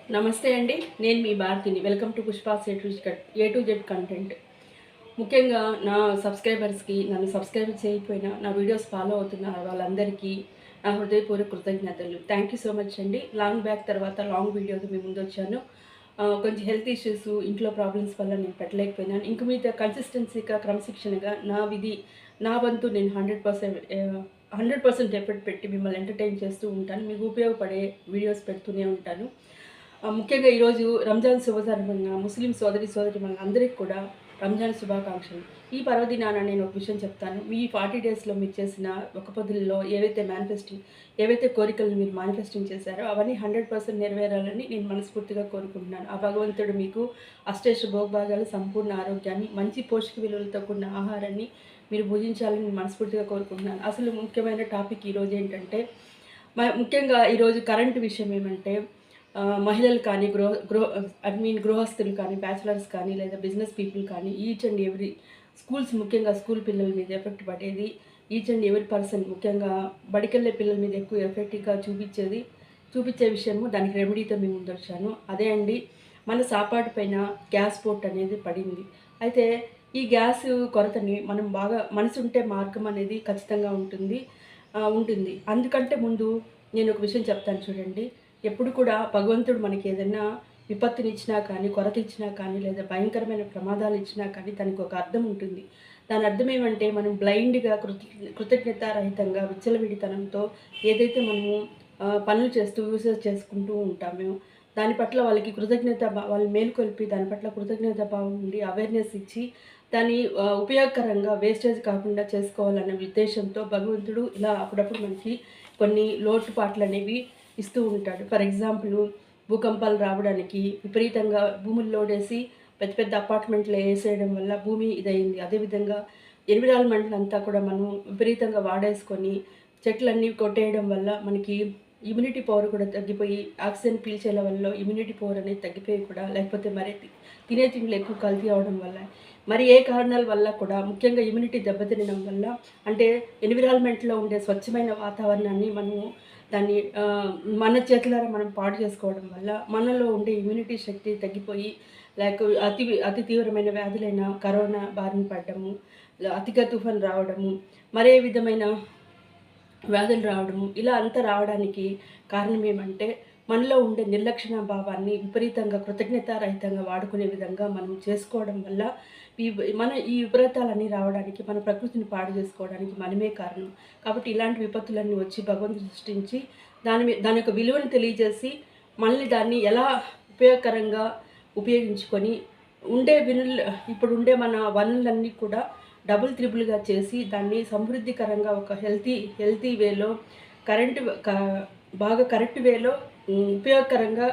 నమస్తే అండి. నేను మీ భారతిని. Welcome to Pushpa's A to Z content. ముఖ్యంగా నా సబ్స్క్రైబర్స్‌కి, నన్ను సబ్స్క్రైబ్ చేయకపోయినా నా వీడియోస్ ఫాలో అవుతున్న వాళ్ళందరికీ నా హృదయపూర్వక కృతజ్ఞతలు. థ్యాంక్ యూ సో మచ్ అండి. లాంగ్ బ్యాక్ తర్వాత లాంగ్ వీడియోతో మీ ముందొచ్చాను. కొంచెం హెల్త్ ఇష్యూస్, ఇంట్లో ప్రాబ్లమ్స్ వల్ల నేను పెట్టలేకపోయినాను. ఇంక మీద కన్సిస్టెన్సీగా, క్రమశిక్షణగా నా వంతు నేను 100% ఎఫర్ట్ పెట్టి మిమ్మల్ని ఎంటర్‌టైన్ చేస్తూ ఉంటాను. మీకు ఉపయోగపడే వీడియోస్ పెడుతూనే ఉంటాను. ముఖ్యంగా ఈరోజు రంజాన్ సందర్భంగా ముస్లిం సోదరీమణులు అందరికీ కూడా రంజాన్ శుభాకాంక్షలు. ఈ పర్వదినాన నేను ఒక విషయం చెప్తాను. మీ 40 డేస్‌లో మీరు చేసిన ఒక్క పొద్దుల్లో ఏవైతే కోరికలను మీరు మేనిఫెస్టింగ్ చేశారో అవన్నీ 100% నెరవేరాలని నేను మనస్ఫూర్తిగా కోరుకుంటున్నాను. ఆ భగవంతుడు మీకు అష్టైష భోగభాగ్యాలు, సంపూర్ణ ఆరోగ్యాన్ని, మంచి పోషక విలువలతో కూడిన ఆహారాన్ని మీరు భుజించాలని నేను మనస్ఫూర్తిగా కోరుకుంటున్నాను. అసలు ముఖ్యమైన టాపిక్ ఈరోజు ఏంటంటే, ముఖ్యంగా ఈరోజు కరెంట్ విషయం ఏమంటే, మహిళలు కానీ, గృహస్థులు కానీ, బ్యాచిలర్స్ కానీ, లేదా బిజినెస్ పీపుల్ కానీ, ఈచ్ అండ్ ఎవ్రీ ముఖ్యంగా స్కూల్ పిల్లల మీద ఎఫెక్ట్ పడేది. ఈచ్ అండ్ ఎవ్రీ పర్సన్, ముఖ్యంగా బడికెళ్ళే పిల్లల మీద ఎక్కువ ఎఫెక్ట్‌గా చూపించే విషయము, దానికి రెమెడీతో మీ ముందొచ్చాను. అదే అండి, మన సాపాటు పైన గ్యాస్ పోర్ట్ అనేది పడింది. అయితే ఈ గ్యాస్ కొరతని మనం బాగా మనసుంటే మార్గం అనేది ఖచ్చితంగా ఉంటుంది. అందుకంటే ముందు నేను ఒక విషయం చెప్తాను చూడండి. ఎప్పుడు కూడా భగవంతుడు మనకి ఏదైనా విపత్తునిచ్చినా కానీ, కొరత ఇచ్చినా కానీ, లేదా భయంకరమైన ప్రమాదాలు ఇచ్చినా కానీ దానికి ఒక అర్థం ఉంటుంది. దాని అర్థం ఏమంటే, మనం బ్లైండ్‌గా కృతజ్ఞతారహితంగా విచ్చలవిడితనంతో ఏదైతే మనము పనులు చేస్తూ యూసేజ్ చేసుకుంటూ ఉంటామో, దాని పట్ల వాళ్ళకి వాళ్ళు మేలుకొల్పి దాని పట్ల కృతజ్ఞత భావం ఉండి అవేర్‌నెస్ ఇచ్చి దాన్ని ఉపయోగకరంగా వేస్టేజ్ కాకుండా చేసుకోవాలనే ఉద్దేశంతో భగవంతుడు ఇలా అప్పుడప్పుడు మనకి కొన్ని లోటుపాట్లనేవి ఇస్తూ ఉంటాడు. ఫర్ ఎగ్జాంపుల్, భూకంపాలు రావడానికి విపరీతంగా భూములు లోడేసి పెద్ద పెద్ద అపార్ట్మెంట్లు ఏసేయడం వల్ల భూమి ఇదయింది. అదేవిధంగా ఎన్విరాన్మెంట్ అంతా కూడా మనం విపరీతంగా వాడేసుకొని చెట్లన్నీ కొట్టేయడం వల్ల మనకి ఇమ్యూనిటీ పవర్ కూడా తగ్గిపోయి, ఆక్సిజన్ పీల్చే లెవెల్‌లో ఇమ్యూనిటీ పవర్ అనేది తగ్గిపోయి కూడా, లేకపోతే మరి తినే తిండిలో ఎక్కువ కల్తీ అవ్వడం వల్ల, మరి ఏ కారణాల వల్ల కూడా ముఖ్యంగా ఇమ్యూనిటీ దెబ్బతినడం వల్ల, అంటే ఎన్విరాన్మెంట్‌లో ఉండే స్వచ్ఛమైన వాతావరణాన్ని దాన్ని మన చేతులారా మనం పాడు చేసుకోవడం వల్ల మనలో ఉండే ఇమ్యూనిటీ శక్తి తగ్గిపోయి, అతి తీవ్రమైన వ్యాధులైన కరోనా బారిన పడ్డము, అతిగా తుఫాను రావడము, మరే విధమైన వ్యాధులు రావడము, ఇలా అంతా రావడానికి కారణం ఏమంటే, మనలో ఉండే నిర్లక్షణ భావాన్ని విపరీతంగా కృతజ్ఞతారహితంగా వాడుకునే విధంగా మనం చేసుకోవడం వల్ల ఈ విపరీతాలన్నీ రావడానికి, మన ప్రకృతిని పాడు చేసుకోవడానికి మనమే కారణం. కాబట్టి ఇలాంటి విపత్తులన్నీ వచ్చి భగవంతుడు సృష్టించి దాని యొక్క విలువను తెలియజేసి, మళ్ళీ దాన్ని ఎలా ఉపయోగకరంగా ఉపయోగించుకొని ఇప్పుడుండే మన వనరులన్నీ కూడా డబుల్ త్రిబుల్‌గా చేసి దాన్ని సమృద్ధికరంగా ఒక హెల్తీ వేలో బాగా కరెక్ట్ వేలో ఉపయోగకరంగా,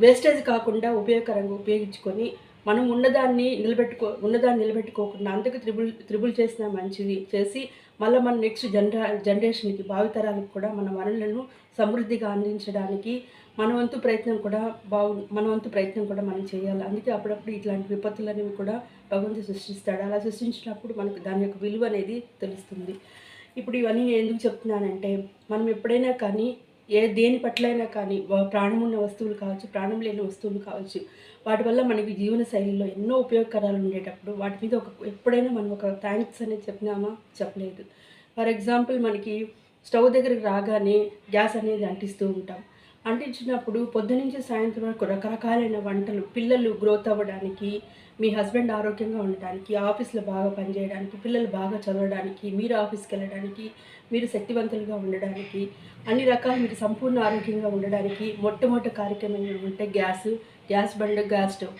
వేస్టేజ్ కాకుండా ఉపయోగకరంగా ఉపయోగించుకొని మనం ఉన్నదాన్ని నిలబెట్టుకోకుండా అంతకు త్రిబుల్ చేసినా మంచిది చేసి, మళ్ళీ మన నెక్స్ట్ జనరేషన్‌కి, భావితరాలకు కూడా మన వనరులను సమృద్ధిగా అందించడానికి మన వంతు ప్రయత్నం కూడా మనం చేయాలి. అందుకే అప్పుడప్పుడు ఇట్లాంటి విపత్తులనేవి కూడా భగవంతుడు సృష్టిస్తాడు. అలా సృష్టించినప్పుడు మనకు దాని యొక్క విలువ అనేది తెలుస్తుంది. ఇప్పుడు ఇవన్నీ నేను ఎందుకు చెప్తున్నానంటే, మనం ఎప్పుడైనా కానీ దేని పట్లైనా కానీ, ప్రాణమున్న వస్తువులు కావచ్చు, ప్రాణం లేని వస్తువులు కావచ్చు, వాటి వల్ల మనకి జీవన శైలిలో ఎన్నో ఉపయోగకరాలు ఉండేటప్పుడు వాటి మీద ఎప్పుడైనా మనం ఒక థ్యాంక్స్ అనేది చెప్పినామా? చెప్పలేదు. ఫర్ ఎగ్జాంపుల్, మనకి స్టవ్ దగ్గరికి రాగానే గ్యాస్ అనేది అంటిస్తూ ఉంటాం. అంటించినప్పుడు పొద్దునుంచి సాయంత్రం వరకు రకరకాలైన వంటలు, పిల్లలు గ్రోత్ అవ్వడానికి, మీ హస్బెండ్ ఆరోగ్యంగా ఉండడానికి, ఆఫీస్‌లో బాగా పనిచేయడానికి, పిల్లలు బాగా చదవడానికి, మీరు ఆఫీస్‌కి వెళ్ళడానికి, మీరు శక్తివంతులుగా ఉండడానికి, అన్ని రకాలు మీరు సంపూర్ణ ఆరోగ్యంగా ఉండడానికి మొట్టమొదటి కార్యక్రమం ఏమంటే గ్యాస్ బండ, గ్యాస్ స్టవ్.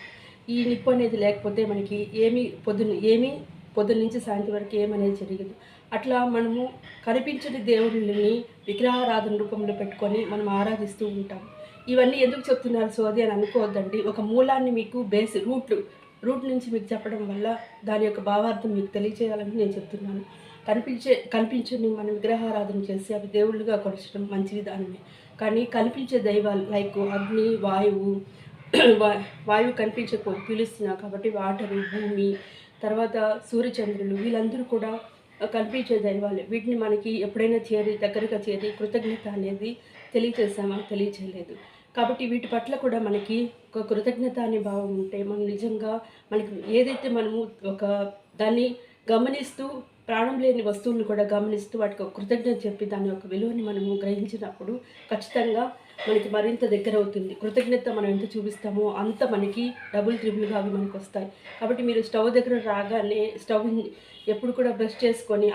ఈ నిప్పు అనేది లేకపోతే మనకి పొద్దున్న నుంచి సాయంత్రం వరకు ఏమనేది జరగదు. అట్లా మనము కనిపించని దేవుళ్ళని విగ్రహారాధన రూపంలో పెట్టుకొని మనం ఆరాధిస్తూ ఉంటాం. ఇవన్నీ ఎందుకు చెప్తున్నారు సోది అని అనుకోవద్దండి. ఒక మూలాన్ని మీకు రూట్ నుంచి మీకు చెప్పడం వల్ల దాని యొక్క భావార్థం మీకు తెలియచేయాలని నేను చెప్తున్నాను. కనిపించని మనం విగ్రహారాధన చేసి అవి దేవుళ్ళుగా కొలచడం మంచి విధానమే. కానీ కనిపించే దైవాలు లైక్ అగ్ని, వాయువు వాయువు కనిపించకపోతే పిలుస్తున్నాం కాబట్టి వాటరు, భూమి, తర్వాత సూర్యచంద్రులు, వీళ్ళందరూ కూడా కనిపించే దైవాలే. వీటిని మనకి ఎప్పుడైనా దగ్గరగా చేరి కృతజ్ఞత అనేది తెలియచేసామా? తెలియచేయలేదు. కాబట్టి వీటి పట్ల కూడా మనకి ఒక కృతజ్ఞత అనే భావం ఉంటే మనం నిజంగా మనకి ఏదైతే మనము ఒక దాన్ని గమనిస్తూ ప్రాణం లేని వస్తువులను కూడా గమనిస్తూ వాటికి ఒక కృతజ్ఞత చెప్పి దాని యొక్క విలువని మనము గ్రహించినప్పుడు ఖచ్చితంగా మనకి మరింత దగ్గర అవుతుంది. కృతజ్ఞత మనం ఎంత చూపిస్తామో అంత మనకి డబుల్ ట్రిపుల్గా అవి మనకు వస్తాయి. కాబట్టి మీరు స్టవ్ దగ్గర రాగానే స్టవ్ ఎప్పుడు కూడా బ్రష్ చేసుకొని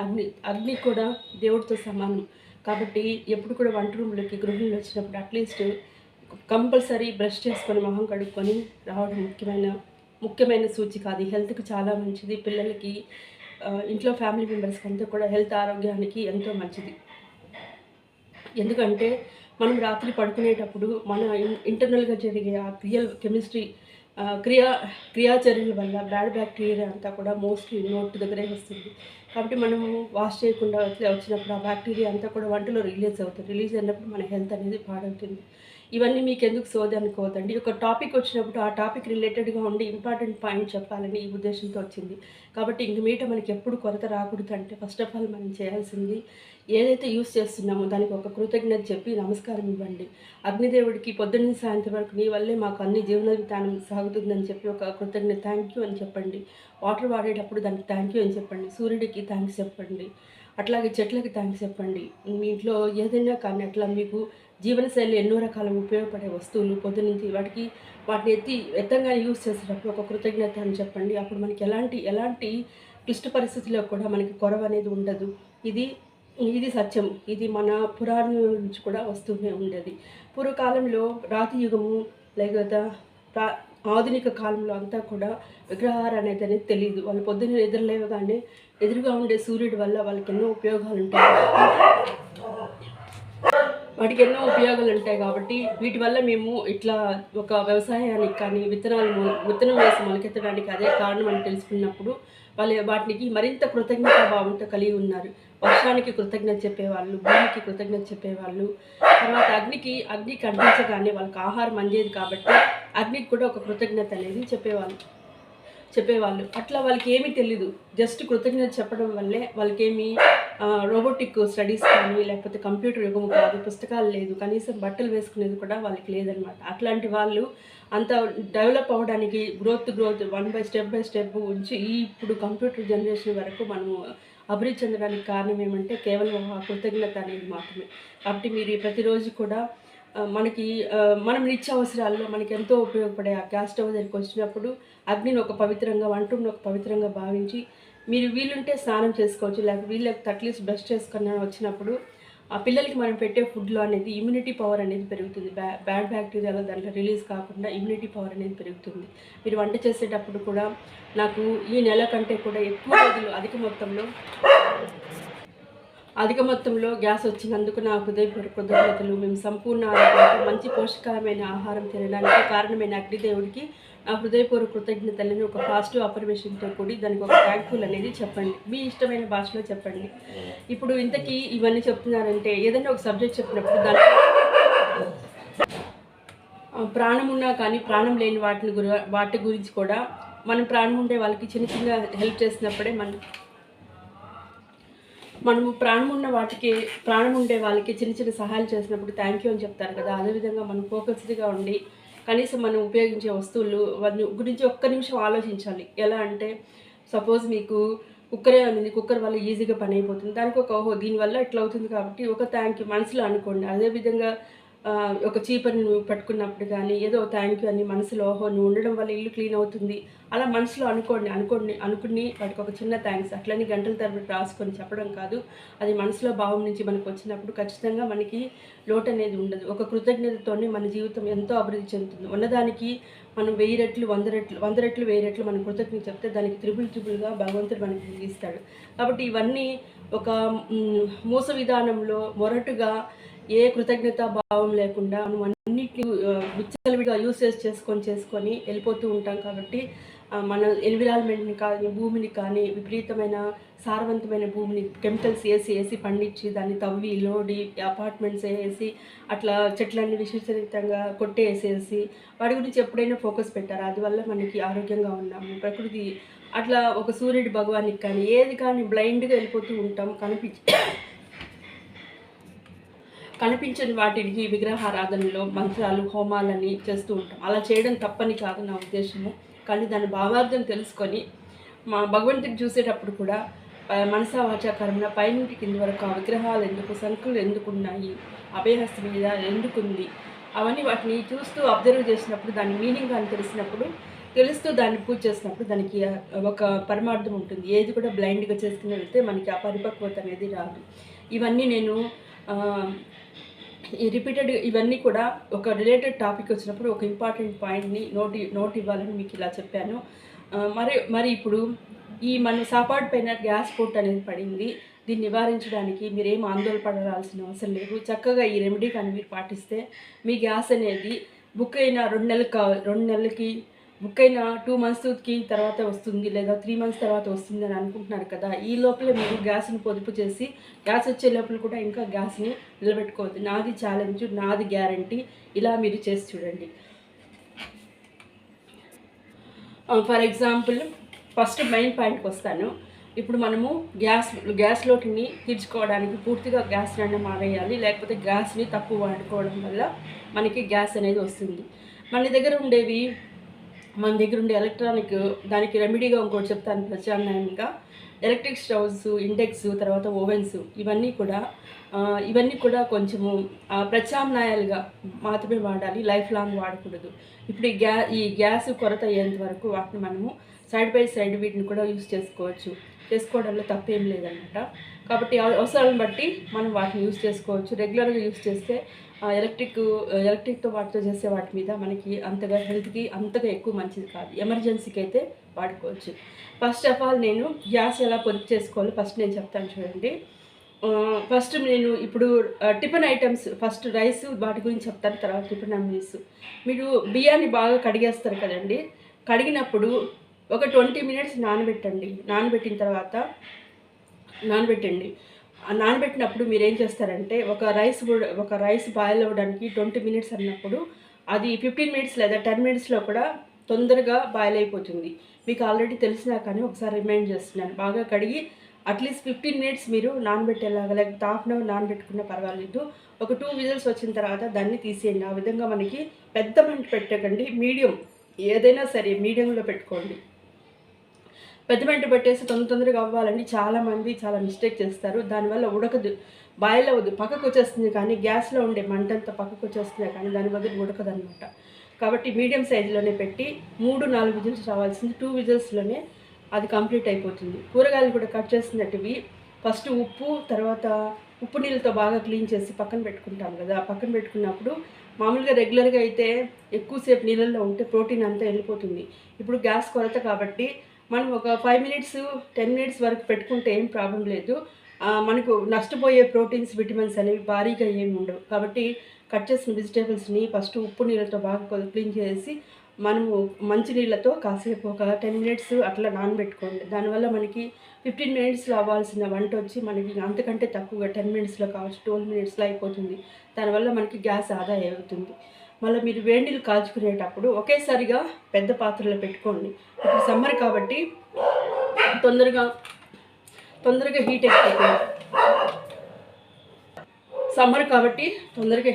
అగ్ని కూడా దేవుడితో సమానం. కాబట్టి ఎప్పుడు కూడా వంట రూమ్లోకి గృహిణులు వచ్చినప్పుడు అట్లీస్ట్ కంపల్సరీ బ్రష్ చేసుకొని మొహం కడుక్కొని రావడం ముఖ్యమైన సూచిక. అది హెల్త్కి చాలా మంచిది. పిల్లలకి ఇంట్లో ఫ్యామిలీ మెంబర్స్కి అంతా కూడా హెల్త్ ఆరోగ్యానికి ఎంతో మంచిది. ఎందుకంటే మనం రాత్రి పడుకునేటప్పుడు మన ఇంటర్నల్గా జరిగే ఆ కెమిస్ట్రీ క్రియాచర్యల వల్ల బ్యాడ్ బ్యాక్టీరియా అంతా కూడా మోస్ట్లీ నోట్ దగ్గరే వస్తుంది. కాబట్టి మనము వాష్ చేయకుండా వచ్చినప్పుడు ఆ బ్యాక్టీరియా అంతా కూడా వంటలో రిలీజ్ అవుతుంది. రిలీజ్ అయినప్పుడు మన హెల్త్ అనేది పాడవుతుంది. ఇవన్నీ మీకు ఎందుకు సోది అనుకోవద్దండి. ఒక టాపిక్ వచ్చినప్పుడు ఆ టాపిక్ రిలేటెడ్గా ఉండి ఇంపార్టెంట్ పాయింట్ చెప్పాలని ఈ ఉద్దేశంతో వచ్చింది. కాబట్టి ఇంక మీట మనకి ఎప్పుడు కొరత రాకూడదు అంటే ఫస్ట్ ఆఫ్ ఆల్ మనం చేయాల్సింది ఏదైతే యూస్ చేస్తున్నామో దానికి ఒక కృతజ్ఞత చెప్పి నమస్కారం ఇవ్వండి. అగ్నిదేవుడికి పొద్దున్న సాయంత్రం వరకు నీ వల్లే మాకు అన్ని జీవన విధానం సాగుతుందని చెప్పి ఒక కృతజ్ఞత థ్యాంక్ యూ అని చెప్పండి. వాటర్ వాడేటప్పుడు దానికి థ్యాంక్ యూ అని చెప్పండి. సూర్యుడికి థ్యాంక్స్ చెప్పండి. అట్లాగే చెట్లకి థ్యాంక్స్ చెప్పండి. మీ ఇంట్లో ఏదైనా కానీ అట్లా మీకు జీవనశైలి ఎన్నో రకాల ఉపయోగపడే వస్తువులు పొద్దునుంచి వాటిని ఎత్తంగా యూస్ చేసేటప్పుడు ఒక కృతజ్ఞత అని చెప్పండి. అప్పుడు మనకి ఎలాంటి క్లిష్ట పరిస్థితుల్లో కూడా మనకి కొరవ అనేది ఉండదు. ఇది సత్యం. ఇది మన పురాణం నుంచి కూడా వస్తూనే ఉండేది. పూర్వకాలంలో రాతి యుగము లేకపోతే ఆధునిక కాలంలో అంతా కూడా విగ్రహాలు అనేది తెలియదు. వాళ్ళు పొద్దున్న నిద్రలేవగానే ఎదురుగా ఉండే సూర్యుడి వల్ల వాటికి ఎన్నో ఉపయోగాలు ఉంటాయి కాబట్టి వీటి వల్ల మేము ఇట్లా ఒక వ్యవసాయానికి కానీ విత్తనం వేసి మొలకెత్తడానికి అదే కారణం అని తెలుసుకున్నప్పుడు వాటికి మరింత కృతజ్ఞత భావంతో కలిగి ఉన్నారు. వర్షానికి కృతజ్ఞత చెప్పేవాళ్ళు, భూమికి కృతజ్ఞత చెప్పేవాళ్ళు. తర్వాత అగ్నికి అంటించగానే వాళ్ళకి ఆహారం అందేది కాబట్టి అగ్నికి కూడా ఒక కృతజ్ఞత అనేది చెప్పేవాళ్ళు. అట్లా వాళ్ళకి ఏమీ తెలీదు. జస్ట్ కృతజ్ఞత చెప్పడం వల్లే వాళ్ళకేమి రోబోటిక్ స్టడీస్ కానీ లేకపోతే కంప్యూటర్ యుగం కాదు, పుస్తకాలు లేదు, కనీసం బట్టలు వేసుకునేది కూడా వాళ్ళకి లేదనమాట. అట్లాంటి వాళ్ళు అంత డెవలప్ అవ్వడానికి గ్రోత్ స్టెప్ బై స్టెప్ ఉంచి ఇప్పుడు కంప్యూటర్ జనరేషన్ వరకు మనము అభివృద్ధి చెందడానికి కారణం ఏమంటే కేవలం ఆ కృతజ్ఞత అనేది మాత్రమే. కాబట్టి మీరు ప్రతిరోజు కూడా మనం నిత్యావసరాల్లో మనకి ఎంతో ఉపయోగపడే ఆ గ్యాస్ స్టవ్ దగ్గరికి వచ్చినప్పుడు అగ్నిని ఒక పవిత్రంగా వంటను ఒక పవిత్రంగా భావించి మీరు వీలుంటే స్నానం చేసుకోవచ్చు. లేకపోతే వీళ్ళకి అట్లీస్ట్ బ్రష్ చేసుకుని వచ్చినప్పుడు ఆ పిల్లలకి మనం పెట్టే ఫుడ్లో అనేది ఇమ్యూనిటీ పవర్ అనేది పెరుగుతుంది. బ్యాడ్ బ్యాక్టీరియాలో దాంట్లో రిలీజ్ కాకుండా ఇమ్యూనిటీ పవర్ అనేది పెరుగుతుంది. మీరు వంట చేసేటప్పుడు కూడా నాకు ఈ నెల కంటే కూడా ఎక్కువ రోజులు అధిక మొత్తంలో గ్యాస్ వచ్చినందుకు నా హృదయపూర్వక కృతజ్ఞతలు. మేము సంపూర్ణ ఆరోగ్యంతో మంచి పోషకరమైన ఆహారం తినడానికి కారణమైన అగ్నిదేవుడికి నా హృదయపూర్వక కృతజ్ఞతలని ఒక పాజిటివ్ అఫర్మేషన్తో కూడి దానికి ఒక థ్యాంక్ఫుల్ అనేది చెప్పండి. మీ ఇష్టమైన భాషలో చెప్పండి. ఇప్పుడు ఇంతకీ ఇవన్నీ చెప్తున్నారంటే ఏదైనా ఒక సబ్జెక్ట్ చెప్పినప్పుడు దాని ప్రాణం ఉన్నా కానీ ప్రాణం లేని వాటి గురించి కూడా మనం ప్రాణం ఉండే వాళ్ళకి చిన్న హెల్ప్ చేసినప్పుడే మనము ప్రాణం ఉండే వాళ్ళకి చిన్న సహాయాలు చేసినప్పుడు థ్యాంక్ యూ అని చెప్తారు కదా. అదేవిధంగా మనం ఫోకస్డ్గా ఉండి కనీసం మనం ఉపయోగించే వస్తువులు వాటి గురించి ఒక్క నిమిషం ఆలోచించాలి. ఎలా అంటే సపోజ్ మీకు కుక్కరే అనేది, కుక్కర్ వల్ల ఈజీగా పని అయిపోతుంది. దానికి దీనివల్ల ఇట్లా అవుతుంది కాబట్టి ఒక థ్యాంక్ యూ మనసులో అనుకోండి. అదేవిధంగా ఒక చీపర్ని నువ్వు పట్టుకున్నప్పుడు కానీ ఏదో థ్యాంక్ యూ అని మనసులో నువ్వు ఉండడం వల్ల ఇల్లు క్లీన్ అవుతుంది అలా మనసులో అనుకుని వాటికి ఒక చిన్న థ్యాంక్స్ అట్లని గంటల తరబడి రాసుకొని చెప్పడం కాదు. అది మనసులో భావం నుంచి మనకు వచ్చినప్పుడు ఖచ్చితంగా మనకి లోటు అనేది ఉండదు. ఒక కృతజ్ఞతతోనే మన జీవితం ఎంతో అభివృద్ధి చెందుతుంది. ఉన్నదానికి మనం 1000 రెట్లు 100 రెట్లు 1000 రెట్లు మనం కృతజ్ఞత చెప్తే దానికి త్రిబుల్గా భగవంతుడు మనకి ఇస్తాడు. కాబట్టి ఇవన్నీ ఒక మోస విధానంలో మొరటుగా ఏ కృతజ్ఞత భావం లేకుండా మనం అన్నిటిని విచ్చలవిడిగా యూసేజ్ చేసుకొని వెళ్ళిపోతూ ఉంటాం. కాబట్టి మన ఎన్విరాన్మెంట్ని కానీ భూమిని కానీ విపరీతమైన సారవంతమైన భూమిని కెమికల్స్ వేసి పండించి దాన్ని తవ్వి లోడి అపార్ట్మెంట్స్ వేసి అట్లా చెట్లన్నీ విశేషంగా కొట్టేసేసి వాటి గురించి ఎప్పుడైనా ఫోకస్ పెట్టారు. అందువల్ల మనకి ఆరోగ్యంగా ఉన్నాము. ప్రకృతి అట్లా ఒక సూర్యుడి భగవానికి కానీ ఏది కానీ బ్లైండ్గా వెళ్ళిపోతూ ఉంటాం. కనిపించని వాటికి విగ్రహారాధనలో మంత్రాలు హోమాలని చేస్తూ ఉంటాం. అలా చేయడం తప్పని కాదు నా ఉద్దేశము. కానీ దాని భావార్థం తెలుసుకొని మా భగవంతుడిని చూసేటప్పుడు కూడా మనసా వాచా కర్మణ పైనుంటి కింది వరకు ఆ విగ్రహాలు ఎందుకు, సంఖ్యలు ఎందుకు ఉన్నాయి, అభయహస్త మీద ఎందుకుంది, అవన్నీ వాటిని చూస్తూ అబ్జర్వ్ చేసినప్పుడు దాని మీనింగ్ అని తెలిసినప్పుడు తెలుస్తూ దాన్ని పూజ చేసినప్పుడు దానికి ఒక పరమార్థం ఉంటుంది. ఏది కూడా బ్లైండ్గా చేసుకుని వెళ్తే మనకి ఆ పరిపక్వత అనేది రాదు. ఇవన్నీ నేను ఈ రిపీటెడ్ ఇవన్నీ కూడా ఒక రిలేటెడ్ టాపిక్ వచ్చినప్పుడు ఒక ఇంపార్టెంట్ పాయింట్ని నోట్ ఇవ్వాలని మీకు ఇలా చెప్పాను. మరి ఇప్పుడు ఈ మన సాపాటు పైన గ్యాస్ పోర్ట్ అనేది పడింది. దీన్ని నివారించడానికి మీరేం ఆందోళన పడాల్సిన అవసరం లేదు. చక్కగా ఈ రెమెడీ కానీ మీరు పాటిస్తే మీ గ్యాస్ అనేది బుక్ అయిన 2 నెలలకి బుక్ అయిన 2 మంత్స్కి తర్వాత వస్తుంది, లేదా 3 మంత్స్ తర్వాత వస్తుంది అని అనుకుంటున్నారు కదా. ఈ లోపల మీరు గ్యాస్ని పొదుపు చేసి గ్యాస్ వచ్చే లోపల కూడా ఇంకా గ్యాస్ని నిలబెట్టుకోవద్దు. నాది ఛాలెంజ్, నాది గ్యారంటీ. ఇలా మీరు చేసి చూడండి. ఫర్ ఎగ్జాంపుల్ ఫస్ట్ మెయిన్ పాయింట్కి వస్తాను. ఇప్పుడు మనము గ్యాస్ లోటుని తీర్చుకోవడానికి పూర్తిగా గ్యాస్ నుండి మానేయాలి. లేకపోతే గ్యాస్ని తక్కువ వాడుకోవడం వల్ల మనకి గ్యాస్ అనేది వస్తుంది. మన దగ్గర ఉండే ఎలక్ట్రానిక్ దానికి రెమెడీగా ఇంకోటి చెప్తాను ప్రత్యామ్నాయంగా. ఎలక్ట్రిక్ స్టవ్స్, ఇండెక్స్, తర్వాత ఓవెన్స్ ఇవన్నీ కూడా కొంచెము ప్రత్యామ్నాయాలుగా మాత్రమే వాడాలి. లైఫ్ లాంగ్ వాడకూడదు. ఇప్పుడు ఈ గ్యాస్ కొరత అయ్యేంత వరకు వాటిని మనము సైడ్ బై సైడ్ వీటిని కూడా చేసుకోవడంలో తప్పేం లేదన్నమాట. కాబట్టి అవసరాలను బట్టి మనం వాటిని యూజ్ చేసుకోవచ్చు. రెగ్యులర్గా యూజ్ చేస్తే ఎలక్ట్రిక్తో వాటితో చేసే వాటి మీద మనకి అంతగా హెల్త్కి అంతగా ఎక్కువ మంచిది కాదు. ఎమర్జెన్సీకి అయితే వాడుకోవచ్చు. ఫస్ట్ ఆఫ్ ఆల్ నేను గ్యాస్ ఎలా పొదుపు చేసుకోవాలో ఫస్ట్ నేను చెప్తాను చూడండి. ఫస్ట్ నేను ఇప్పుడు టిఫిన్ ఐటమ్స్, ఫస్ట్ రైస్ వాటి గురించి చెప్తాను, తర్వాత టిఫిన్ ఐటమ్స్. మీరు బియ్యాన్ని బాగా కడిగేస్తారు కదండి. కడిగినప్పుడు ఒక 20 మినిట్స్ నానబెట్టిన తర్వాత నానబెట్టినప్పుడు మీరు ఏం చేస్తారంటే ఒక రైస్ బాయిల్ అవ్వడానికి 20 మినిట్స్ అన్నప్పుడు అది 15 మినిట్స్ లేదా 10 మినిట్స్లో కూడా తొందరగా బాయిల్ అయిపోతుంది. మీకు ఆల్రెడీ తెలిసినా కానీ ఒకసారి రిమైండ్ చేస్తున్నాను. బాగా కడిగి అట్లీస్ట్ 15 మినిట్స్ మీరు నానబెట్టేలాగా, లేకపోతే హాఫ్ అన్ అవర్ నానబెట్టుకున్నా పర్వాలేదు. ఒక 2 విజిల్స్ వచ్చిన తర్వాత దాన్ని తీసేయండి. ఆ విధంగా మనకి పెద్ద మంట పెట్టకండి, మీడియం ఏదైనా సరే మీడియంలో పెట్టుకోండి. పెద్ద మంట పెట్టేసి తొందరగా అవ్వాలని చాలామంది చాలా మిస్టేక్ చేస్తారు. దానివల్ల ఉడకదు, బాయిల్ అవ్వదు, పక్కకు వచ్చేస్తుంది. కానీ గ్యాస్లో ఉండే మంటంతా పక్కకు వచ్చేస్తుంది, కానీ దాని బదులు ఉడకదు అనమాట. కాబట్టి మీడియం సైజులోనే పెట్టి 3-4 విజిల్స్ రావాల్సింది 2 విజిల్స్లోనే అది కంప్లీట్ అయిపోతుంది. కూరగాయలు కూడా కట్ చేసినట్టువి ఫస్ట్ తర్వాత ఉప్పు నీళ్ళతో బాగా క్లీన్ చేసి పక్కన పెట్టుకుంటాం కదా. పక్కన పెట్టుకున్నప్పుడు మామూలుగా రెగ్యులర్గా అయితే ఎక్కువసేపు నీళ్ళల్లో ఉంటే ప్రోటీన్ అంతా వెళ్ళిపోతుంది. ఇప్పుడు గ్యాస్ కొరత కాబట్టి మనం ఒక 5 మినిట్స్ 10 మినిట్స్ వరకు పెట్టుకుంటే ఏం ప్రాబ్లం లేదు. మనకు నష్టపోయే ప్రోటీన్స్, విటమిన్స్ అనేవి భారీగా ఏమి ఉండవు. కాబట్టి కట్ చేసిన వెజిటేబుల్స్ని ఫస్ట్ ఉప్పు నీళ్ళతో బాగా క్లీన్ చేసి మనము మంచినీళ్ళతో కాసేపు ఒక 10 మినిట్స్ అట్లా నానబెట్టుకోండి. దానివల్ల మనకి 15 మినిట్స్లో అవ్వాల్సిన వంట వచ్చి మనకి అంతకంటే తక్కువగా 10 మినిట్స్లో కావచ్చు, 12 మినిట్స్లో అయిపోతుంది. దానివల్ల మనకి గ్యాస్ ఆదా అవుతుంది. మళ్ళీ మీరు వేడి నీళ్ళు కాల్చుకునేటప్పుడు ఒకేసారిగా పెద్ద పాత్రలో పెట్టుకోండి. ఇప్పుడు సమ్మర్ కాబట్టి తొందరగా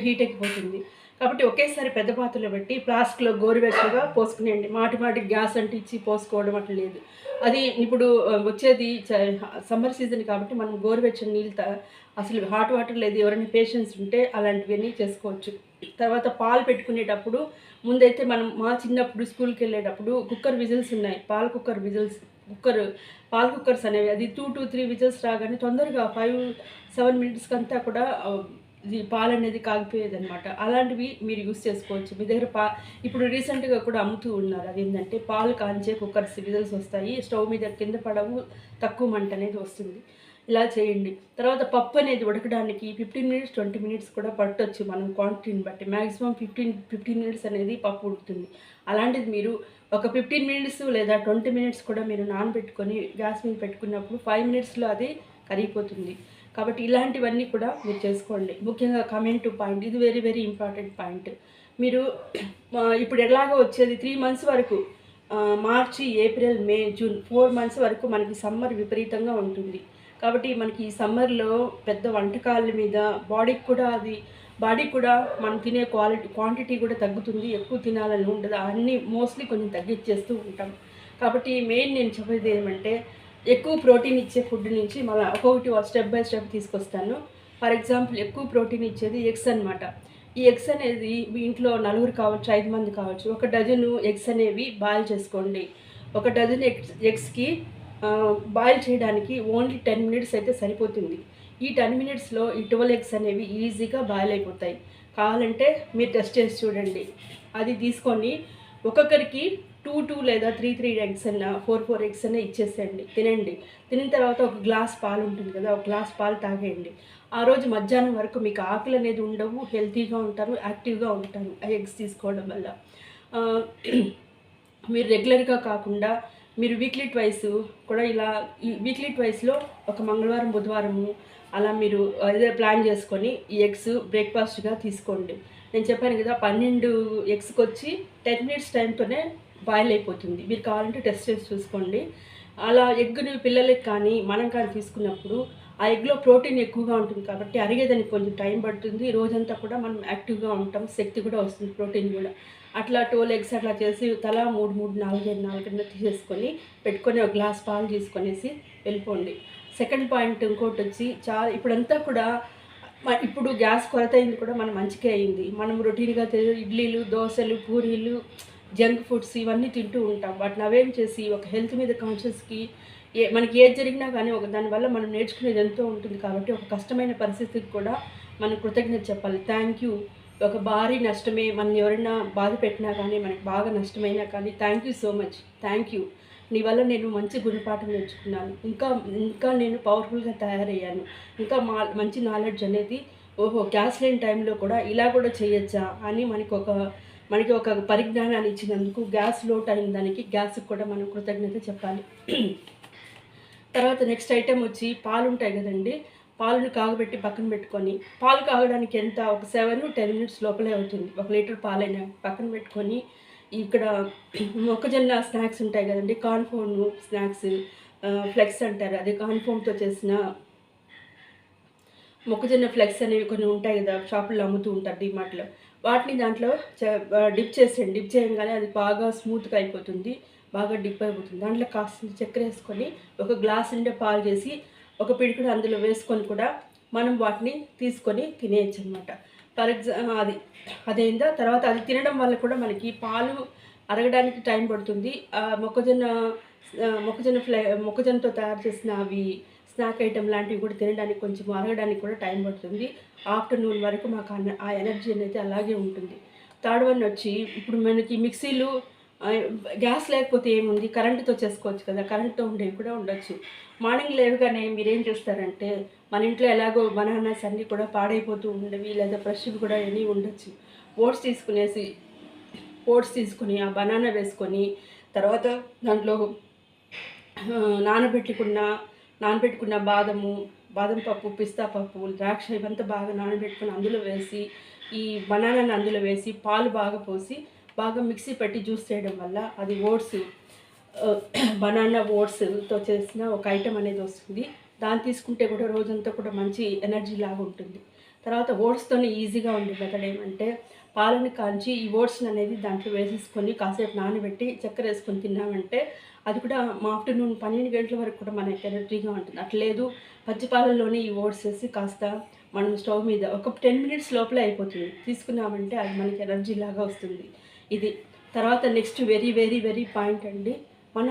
హీట్ ఎక్కిపోతుంది. కాబట్టి ఒకేసారి పెద్ద పాత్రలో పెట్టి ప్లాస్టిక్లో గోరువెచ్చగా పోసుకునేయండి. మాటి గ్యాస్ అంటించి పోసుకోవడం అట్లా లేదు. అది ఇప్పుడు వచ్చేది సమ్మర్ సీజన్ కాబట్టి మనం గోరువెచ్చని నీళ్ళతో, అసలు హాట్ వాటర్ లేదు, ఎవరైనా పేషెంట్స్ ఉంటే అలాంటివన్నీ చేసుకోవచ్చు. తర్వాత పాలు పెట్టుకునేటప్పుడు ముందైతే మా చిన్నప్పుడు స్కూల్కి వెళ్ళేటప్పుడు కుక్కర్ విజిల్స్ ఉన్నాయి, పాలు కుక్కర్స్ అనేవి. అది 2 to 3 విజిల్స్ రాగానే తొందరగా 5-7 మినిట్స్కి అంతా కూడా ఇది పాలు అనేది కాగిపోయేదనమాట. అలాంటివి మీరు యూస్ చేసుకోవచ్చు. మీ దగ్గర ఇప్పుడు రీసెంట్గా కూడా అమ్ముతూ ఉన్నారు. అదేంటంటే పాలు కాంచే కుక్కర్స్ విజిల్స్ వస్తాయి, స్టవ్ మీద కింద పడవు, తక్కువ మంట అనేది వస్తుంది. ఇలా చేయండి. తర్వాత పప్పు అనేది ఉడకడానికి 15 మినిట్స్ 20 మినిట్స్ కూడా పట్టొచ్చు మనం క్వాంటిటీని బట్టి. మ్యాక్సిమం 15 మినిట్స్ అనేది పప్పు ఉడుకుతుంది. అలాంటిది మీరు ఒక 15 మినిట్స్ లేదా 20 మినిట్స్ కూడా మీరు నానబెట్టుకొని గ్యాస్ మీద పెట్టుకున్నప్పుడు 5 మినిట్స్లో అది కరిగిపోతుంది. కాబట్టి ఇలాంటివన్నీ కూడా మీరు చేసుకోండి. ముఖ్యంగా కమింగ్ టు పాయింట్, ఇది వెరీ వెరీ ఇంపార్టెంట్ పాయింట్. మీరు ఇప్పుడు ఎలాగో వచ్చేది 3 మంత్స్ వరకు, మార్చి, ఏప్రిల్, మే, జూన్ 4 మంత్స్ వరకు మనకి సమ్మర్ విపరీతంగా ఉంటుంది. కాబట్టి మనకి ఈ సమ్మర్లో పెద్ద వంటకాల మీద బాడీకి కూడా మనం తినే క్వాంటిటీ కూడా తగ్గుతుంది. ఎక్కువ తినాలని ఉండదు. అన్నీ మోస్ట్లీ కొంచెం తగ్గించేస్తూ ఉంటాం. కాబట్టి మెయిన్ నేను చెప్పేది ఏమంటే ఎక్కువ ప్రోటీన్ ఇచ్చే ఫుడ్ నుంచి మళ్ళీ ఒక్కొక్కటి స్టెప్ బై స్టెప్ తీసుకొస్తాను. ఫర్ ఎగ్జాంపుల్ ఎక్కువ ప్రోటీన్ ఇచ్చేది ఎగ్స్ అనమాట. ఈ ఎగ్స్ అనేది మీ ఇంట్లో నలుగురు కావచ్చు, 5 మంది కావచ్చు. ఒక డజను ఎగ్స్ అనేవి బాయిల్ చేసుకోండి. ఒక డజన్ ఎగ్స్కి బాయిల్ చేయడానికి ఓన్లీ 10 మినిట్స్ అయితే సరిపోతుంది. ఈ 10 మినిట్స్లో ఈ 12 ఎగ్స్ అనేవి ఈజీగా బాయిల్ అయిపోతాయి. కావాలంటే మీరు టెస్ట్ చేసి చూడండి. అది తీసుకొని ఒక్కొక్కరికి 2 లేదా 3 ఎగ్స్ అన్నా 4 ఎగ్స్ అన్నా ఇచ్చేసేయండి, తినండి. తినిన తర్వాత ఒక గ్లాస్ పాలు ఉంటుంది కదా, ఒక గ్లాస్ పాలు తాగేయండి. ఆ రోజు మధ్యాహ్నం వరకు మీకు ఆకలి అనేది ఉండవు, హెల్తీగా ఉంటారు, యాక్టివ్గా ఉంటారు ఆ ఎగ్స్ తీసుకోవడం వల్ల. మీరు రెగ్యులర్గా కాకుండా మీరు వీక్లీ ట్వైస్ కూడా ఇలా ఈ వీక్లీ ట్వైస్లో ఒక మంగళవారం, బుధవారము అలా మీరు అదే ప్లాన్ చేసుకొని ఈ ఎగ్స్ బ్రేక్ఫాస్ట్గా తీసుకోండి. నేను చెప్పాను కదా 12 ఎగ్స్కి వచ్చి 10 మినిట్స్ టైంతోనే బాయిల్ అయిపోతుంది. మీరు కావాలంటే టెస్ట్ చేసి చూసుకోండి. అలా ఎగ్గుని పిల్లలకి కానీ మనం కానీ తీసుకున్నప్పుడు ఆ ఎగ్లో ప్రోటీన్ ఎక్కువగా ఉంటుంది కాబట్టి అరిగేదానికి కొంచెం టైం పడుతుంది. రోజంతా కూడా మనం యాక్టివ్గా ఉంటాం, శక్తి కూడా వస్తుంది, ప్రోటీన్ కూడా. అట్లా 12 ఎగ్స్ అట్లా చేసి తలా 3, 4 తీసేసుకొని పెట్టుకొని ఒక గ్లాస్ పాలు తీసుకొనేసి వెళ్ళిపోండి. సెకండ్ పాయింట్ ఇంకోటి వచ్చి ఇప్పుడంతా కూడా ఇప్పుడు గ్యాస్ కొరత అయింది కూడా మన మంచిగా అయింది. మనం రొటీన్గా ఇడ్లీలు, దోశలు, పూరీలు, జంక్ ఫుడ్స్ ఇవన్నీ తింటూ ఉంటాం. వాటిని అవేం చేసి ఒక హెల్త్ మీద కాన్షియస్కి మనకి ఏది జరిగినా కానీ దానివల్ల మనం నేర్చుకునేది ఎంతో ఉంటుంది. కాబట్టి ఒక కష్టమైన పరిస్థితికి కూడా మనం కృతజ్ఞత చెప్పాలి. Thank you. ఒక భారీ నష్టమే మనల్ని ఎవరైనా బాధ పెట్టినా కానీ, మనకి బాగా నష్టమైనా కానీ thank you so much, thank you. నీ వల్ల నేను మంచి గుణపాఠం నేర్చుకున్నాను, ఇంకా నేను పవర్ఫుల్గా తయారయ్యాను, ఇంకా మంచి నాలెడ్జ్ అనేది గ్యాస్ లేని టైంలో కూడా ఇలా కూడా చేయొచ్చా అని మనకి ఒక పరిజ్ఞానాన్ని ఇచ్చినందుకు, గ్యాస్ లోట్ అయిన దానికి గ్యాస్కి కూడా మనం కృతజ్ఞత చెప్పాలి. తర్వాత నెక్స్ట్ ఐటెం వచ్చి పాలు ఉంటాయి కదండి. పాలను కాగబెట్టి పక్కన పెట్టుకొని, పాలు కాగడానికి ఎంత ఒక 7-10 మినిట్స్ లోపలే అవుతుంది. 1 లీటర్ పాలైనా పక్కన పెట్టుకొని, ఇక్కడ మొక్కజొన్న స్నాక్స్ ఉంటాయి కదండి, కార్న్ఫోన్ స్నాక్స్, ఫ్లెక్స్ అంటారు, అదే కార్న్ఫోమ్తో చేసిన మొక్కజొన్న ఫ్లెక్స్ అనేవి కొన్ని ఉంటాయి కదా, షాపుల్లో అమ్ముతూ ఉంటారు డిమార్ట్లో. వాటిని దాంట్లో డిప్ చేసేయండి. డిప్ చేయగానే అది బాగా స్మూత్గా అయిపోతుంది, బాగా డిప్ అయిపోతుంది. దాంట్లో కాస్త చక్కెర వేసుకొని ఒక గ్లాస్ నిండా పాలు చేసి ఒక పిడికిడు అందులో వేసుకొని కూడా మనం వాటిని తీసుకొని తినేయచ్చు అనమాట. అదైందా తర్వాత అది తినడం వల్ల కూడా మనకి పాలు అరగడానికి టైం పడుతుంది. మొక్కజొన్నతో తయారు చేసిన అవి స్నాక్ ఐటెం లాంటివి కూడా తినడానికి కొంచెం అరగడానికి కూడా టైం పడుతుంది. ఆఫ్టర్నూన్ వరకు మాకు ఆ ఎనర్జీ అనేది అలాగే ఉంటుంది. థర్డ్ వన్ వచ్చి ఇప్పుడు మనకి మిక్సీలు గ్యాస్ లేకపోతే ఏముంది, కరెంటుతో చేసుకోవచ్చు కదా, కరెంటుతో ఉండేవి కూడా ఉండొచ్చు. మార్నింగ్ లేవగానే మీరేం చేస్తారంటే, మన ఇంట్లో ఎలాగో బనానాస్ అన్నీ కూడా పాడైపోతూ ఉండేవి, లేదా ఫ్రెష్వి కూడా ఏమీ ఉండొచ్చు. ఓట్స్ తీసుకుని ఆ బనానా వేసుకొని తర్వాత దాంట్లో నానబెట్టుకున్న బాదం పప్పు, పిస్తా పప్పు, ద్రాక్ష ఇవంతా బాగా నానబెట్టుకుని అందులో వేసి, ఈ బనానాని అందులో వేసి పాలు బాగా పోసి బాగా మిక్సీ పెట్టి జ్యూస్ చేయడం వల్ల అది బనానా ఓట్స్తో చేసిన ఒక ఐటెం అనేది వస్తుంది. దాన్ని తీసుకుంటే కూడా రోజంతా కూడా మంచి ఎనర్జీ లాగా ఉంటుంది. తర్వాత ఓట్స్తోనే ఈజీగా ఉండే మెథడ్ ఏమంటే, పాలను కాంచి ఈ ఓట్స్ని అనేది దాంట్లో వేసేసుకొని కాసేపు నానబెట్టి చక్కెర వేసుకొని తిన్నామంటే అది కూడా మా ఆఫ్టర్నూన్ 12 గంటల వరకు కూడా మనకి ఎనర్జీగా ఉంటుంది. అట్లేదు పచ్చిపాలల్లోనే ఈ ఓట్స్ వేసి కాస్త మనం స్టవ్ మీద ఒక 10 మినిట్స్ లోపలే అయిపోతుంది, తీసుకున్నామంటే అది మనకి ఎనర్జీ లాగా వస్తుంది. ఇది తర్వాత next very very very point అండి, మన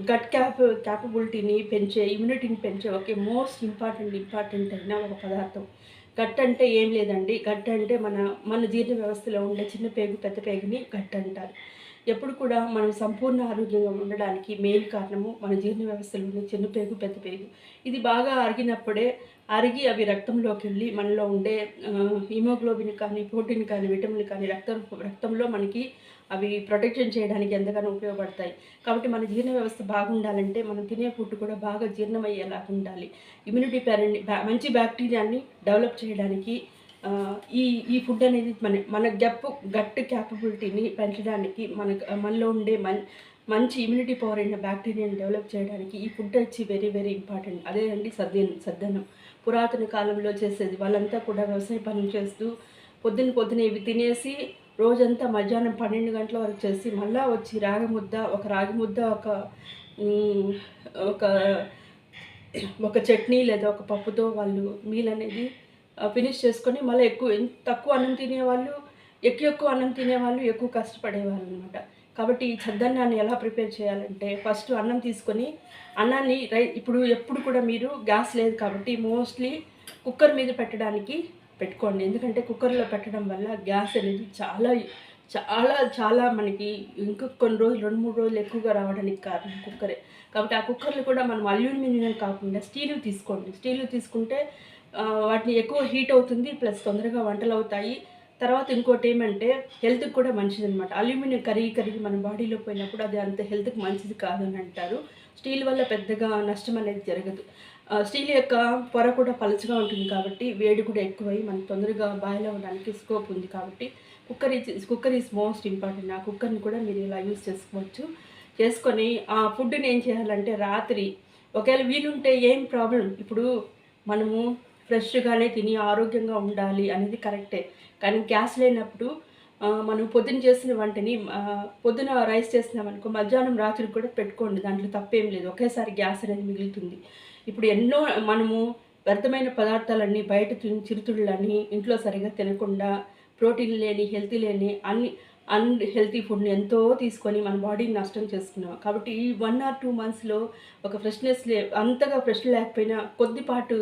గట్ క్యాపబిలిటీని పెంచే, ఇమ్యూనిటీని పెంచే ఒక మోస్ట్ ఇంపార్టెంట్ అయిన ఒక పదార్థం. గట్ అంటే ఏం లేదండి, గట్ అంటే మన జీర్ణ వ్యవస్థలో ఉండే చిన్న పేగు పెద్ద పేగుని గట్ అంటారు. ఎప్పుడు కూడా మనం సంపూర్ణ ఆరోగ్యంగా ఉండడానికి మెయిన్ కారణము మన జీర్ణ వ్యవస్థలోని చిన్న పేగు పెద్ద పేగు. ఇది బాగా అరిగి అవి రక్తంలోకి వెళ్ళి మనలో ఉండే హిమోగ్లోబిన్ కానీ, ప్రోటీన్ కానీ, విటమిన్ కానీ రక్తంలో మనకి అవి ప్రొటెక్షన్ చేయడానికి ఎంతగానో ఉపయోగపడతాయి. కాబట్టి మన జీర్ణ వ్యవస్థ బాగుండాలంటే మనం తినే ఫుడ్ కూడా బాగా జీర్ణమయ్యేలాగా ఉండాలి. ఇమ్యూనిటీ మంచి బ్యాక్టీరియాని డెవలప్ చేయడానికి ఈ ఫుడ్ అనేది మన గట్ క్యాపబిలిటీని పెంచడానికి మనలో ఉండే మంచి ఇమ్యూనిటీ పవర్ అయిన బ్యాక్టీరియాని డెవలప్ చేయడానికి ఈ ఫుడ్ వచ్చి వెరీ వెరీ ఇంపార్టెంట్. అదేనండి సద్దన్నం. పురాతన కాలంలో చేసేది. వాళ్ళంతా కూడా వ్యవసాయ పనులు చేస్తూ పొద్దున ఇవి తినేసి రోజంతా మధ్యాహ్నం 12 గంటల వరకు చేసి మళ్ళా వచ్చి రాగి ముద్ద ఒక ఒక చట్నీ లేదా ఒక పప్పుతో వాళ్ళు మీల్ అనేది ఫినిష్ చేసుకొని మళ్ళీ తక్కువ అన్నం తినేవాళ్ళు, ఎక్కువ అన్నం తినేవాళ్ళు, ఎక్కువ కష్టపడేవాళ్ళు అనమాట. కాబట్టి ఈ చద్దన్నాన్ని ఎలా ప్రిపేర్ చేయాలంటే ఫస్ట్ అన్నం తీసుకొని అన్నాన్ని ఇప్పుడు ఎప్పుడు కూడా మీరు గ్యాస్ లేదు కాబట్టి మోస్ట్లీ కుక్కర్ మీద పెట్టుకోండి. ఎందుకంటే కుక్కర్లో పెట్టడం వల్ల గ్యాస్ అనేది చాలా చాలా చాలా మనకి ఇంకా కొన్ని రోజులు 2-3 రోజులు ఎక్కువగా రావడానికి కారణం కుక్కరే. కాబట్టి ఆ కుక్కర్లు కూడా మనం అల్యూమినియం కాకుండా స్టీల్ తీసుకోండి. స్టీల్ తీసుకుంటే వాటిని ఎక్కువ హీట్ అవుతుంది, ప్లస్ తొందరగా వంటలు అవుతాయి. తర్వాత ఇంకోటి ఏమంటే హెల్త్కి కూడా మంచిదనమాట. అల్యూమినియం కరిగి మన బాడీలో పోయినప్పుడు అది అంత హెల్త్కి మంచిది కాదని అంటారు. స్టీల్ వల్ల పెద్దగా నష్టం అనేది జరగదు. స్టీల్ యొక్క పొర కూడా పలుచగా ఉంటుంది కాబట్టి వేడి కూడా ఎక్కువై మనకు తొందరగా బాయిల్ అవ్వడానికి స్కోప్ ఉంది. కాబట్టి కుక్కర్ ఈజ్ మోస్ట్ ఇంపార్టెంట్. ఆ కుక్కర్ని కూడా మీరు ఇలా యూజ్ చేసుకోవచ్చు. చేసుకొని ఆ ఫుడ్ని ఏం చేయాలంటే రాత్రి ఒకవేళ వీలుంటే ఏం ప్రాబ్లం, ఇప్పుడు మనము ఫ్రెష్గానే తిని ఆరోగ్యంగా ఉండాలి అనేది కరెక్టే. కానీ గ్యాస్ లేనప్పుడు మనం పొద్దున చేసిన వంటని పొద్దున రైస్ చేసినామనుకో మధ్యాహ్నం రాత్రికి కూడా పెట్టుకోండి. దాంట్లో తప్పేం లేదు. ఒకేసారి గ్యాస్ అనేది మిగులుతుంది. ఇప్పుడు ఎన్నో మనము వ్యర్థమైన పదార్థాలన్నీ బయట చిరుతిళ్ళని ఇంట్లో సరిగా తినకుండా ప్రోటీన్ లేని హెల్తీ లేని హెల్తీ ఫుడ్ని ఎంతో తీసుకొని మన బాడీని నష్టం చేసుకున్నాం. కాబట్టి ఈ 1 or 2 మంత్స్లో ఒక అంతగా ఫ్రెష్ లేకపోయినా కొద్దిపాటు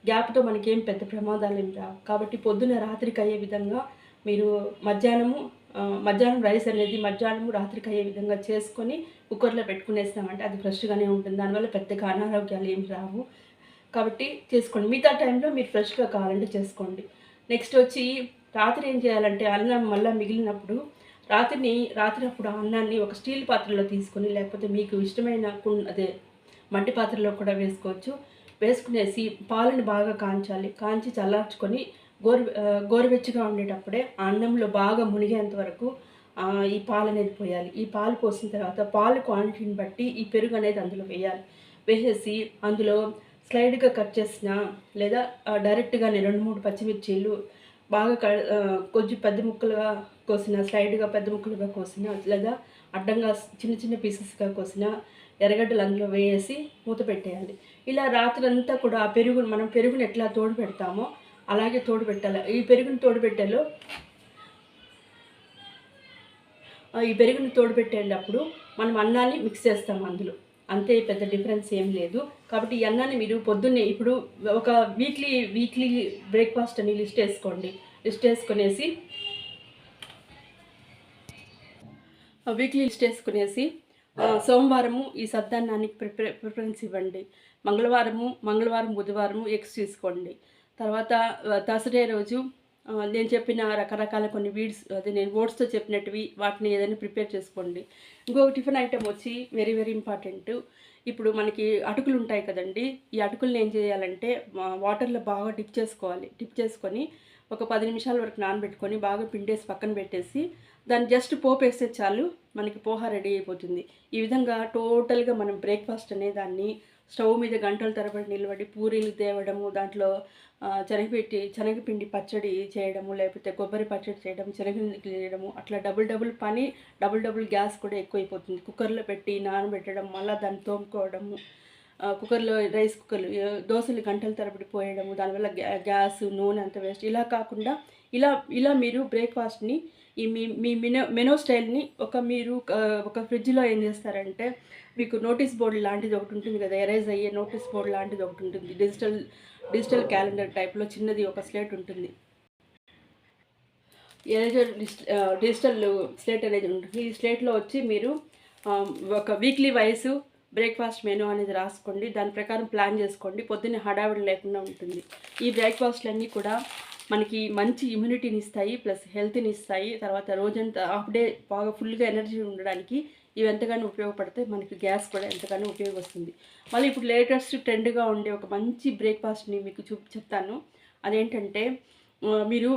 గ్యాప్తో మనకేం పెద్ద ప్రమాదాలు ఏం రావు. కాబట్టి పొద్దున రాత్రికి అయ్యే విధంగా మీరు మధ్యాహ్నం రైస్ అనేది రాత్రికి అయ్యే విధంగా చేసుకొని కుక్కర్లో పెట్టుకునేసినామంటే అది ఫ్రెష్గానే ఉంటుంది. దానివల్ల పెద్దగా అనారోగ్యాలు ఏం రావు. కాబట్టి చేసుకోండి. మిగతా టైంలో మీరు ఫ్రెష్గా కావాలంటే చేసుకోండి. నెక్స్ట్ వచ్చి రాత్రి ఏం చేయాలంటే అన్నం మళ్ళీ మిగిలినప్పుడు రాత్రి అప్పుడు అన్నాన్ని ఒక స్టీల్ పాత్రలో తీసుకొని, లేకపోతే మీకు ఇష్టమైన మట్టి పాత్రలో కూడా వేసుకునేసి పాలను బాగా కాంచి చల్లార్చుకొని గోరువెచ్చగా ఉండేటప్పుడే ఆ అన్నంలో బాగా మునిగేంత వరకు ఈ పాలు అనేది పోయాలి. ఈ పాలు పోసిన తర్వాత పాలు క్వాంటిటీని బట్టి ఈ పెరుగు అనేది అందులో వేసేసి అందులో స్లైడ్గా కట్ చేసిన లేదా డైరెక్ట్గానే 2-3 పచ్చిమిర్చీలు బాగా కొంచెం పెద్ద ముక్కలుగా కోసిన లేదా అడ్డంగా చిన్న చిన్న పీసెస్గా కోసిన ఎర్రగడ్డలు అందులో వేసి మూత పెట్టేయాలి. ఇలా రాత్రంతా కూడా మనం పెరుగుని ఎట్లా తోడు పెడతామో అలాగే తోడు పెట్టాలి. ఈ పెరుగుని తోడు పెట్టేటప్పుడు మనం అన్నాన్ని మిక్స్ చేస్తాం అందులో. అంతే, పెద్ద డిఫరెన్స్ ఏం లేదు. కాబట్టి ఈ అన్నాన్ని మీరు పొద్దున్నే ఇప్పుడు ఒక వీక్లీ బ్రేక్ఫాస్ట్ అని లిస్ట్ వేసుకునేసి సోమవారము ఈ సద్దన్నానికి ప్రిఫరెన్స్ ఇవ్వండి. మంగళవారం బుధవారము ఎగ్స్ తీసుకోండి. తర్వాత థర్స్డే రోజు నేను చెప్పిన రకరకాల కొన్ని నేను ఓట్స్తో చెప్పినట్టువి వాటిని ఏదైనా ప్రిపేర్ చేసుకోండి. ఇంకొక టిఫిన్ ఐటెం వచ్చి వెరీ వెరీ ఇంపార్టెంట్. ఇప్పుడు మనకి అటుకులు ఉంటాయి కదండి. ఈ అటుకులను ఏం చేయాలంటే వాటర్లో బాగా డిప్ చేసుకొని ఒక 10 నిమిషాల వరకు నానబెట్టుకొని బాగా పిండేసి పక్కన పెట్టేసి దాన్ని జస్ట్ పోపు వేస్తే చాలు, మనకి పోహ రెడీ అయిపోతుంది. ఈ విధంగా టోటల్గా మనం బ్రేక్ఫాస్ట్ అనే దాన్ని స్టవ్ మీద గంటల తరబడి నిలబడి పూరీలు తేవడము, దాంట్లో శనగపిండి పచ్చడి చేయడము, లేకపోతే కొబ్బరి పచ్చడి చేయడం, శనగపిండి చేయడము, అట్లా డబుల్ పని, డబుల్ గ్యాస్ కూడా ఎక్కువైపోతుంది. కుక్కర్లో పెట్టి నానబెట్టడం, మళ్ళీ దాన్ని తోముకోవడము, రైస్ కుక్కర్లు దోశలు గంటల తరబడి పోయడము, దానివల్ల గ్యాస్ నూనె అంత వేస్ట్. ఇలా కాకుండా ఇలా మీరు బ్రేక్ఫాస్ట్ని ఈ మీ మెనూ స్టైల్ని మీరు ఒక ఫ్రిడ్జ్లో ఏం చేస్తారంటే మీకు నోటీస్ బోర్డు లాంటిది ఒకటి ఉంటుంది కదా, ఎరేజ్ అయ్యే నోటీస్ బోర్డు లాంటిది ఒకటి ఉంటుంది. డిజిటల్ క్యాలెండర్ టైప్లో చిన్నది ఒక స్లేట్ ఉంటుంది. డిజిటల్ స్లేట్ అనేది ఉంటుంది. ఈ స్లేట్లో వచ్చి మీరు ఒక వీక్లీ వైస్ బ్రేక్ఫాస్ట్ మెనూ అనేది రాసుకోండి. దాని ప్రకారం ప్లాన్ చేసుకోండి. పొద్దున్నే హడావిడి లేకుండా ఉంటుంది. ఈ బ్రేక్ఫాస్ట్లన్నీ కూడా మనకి మంచి ఇమ్యూనిటీని ఇస్తాయి, ప్లస్ హెల్త్ని ఇస్తాయి. తర్వాత రోజంతా హాఫ్ డే బాగా ఫుల్గా ఎనర్జీ ఉండడానికి ఇవి ఎంతగానో ఉపయోగపడతాయి. మనకి గ్యాస్ కూడా ఎంతగానో ఉపయోగపడుతుంది. మళ్ళీ ఇప్పుడు లేటెస్ట్ ట్రెండ్గా ఉండే ఒక మంచి బ్రేక్ఫాస్ట్ని మీకు చెప్తాను. అదేంటంటే మీరు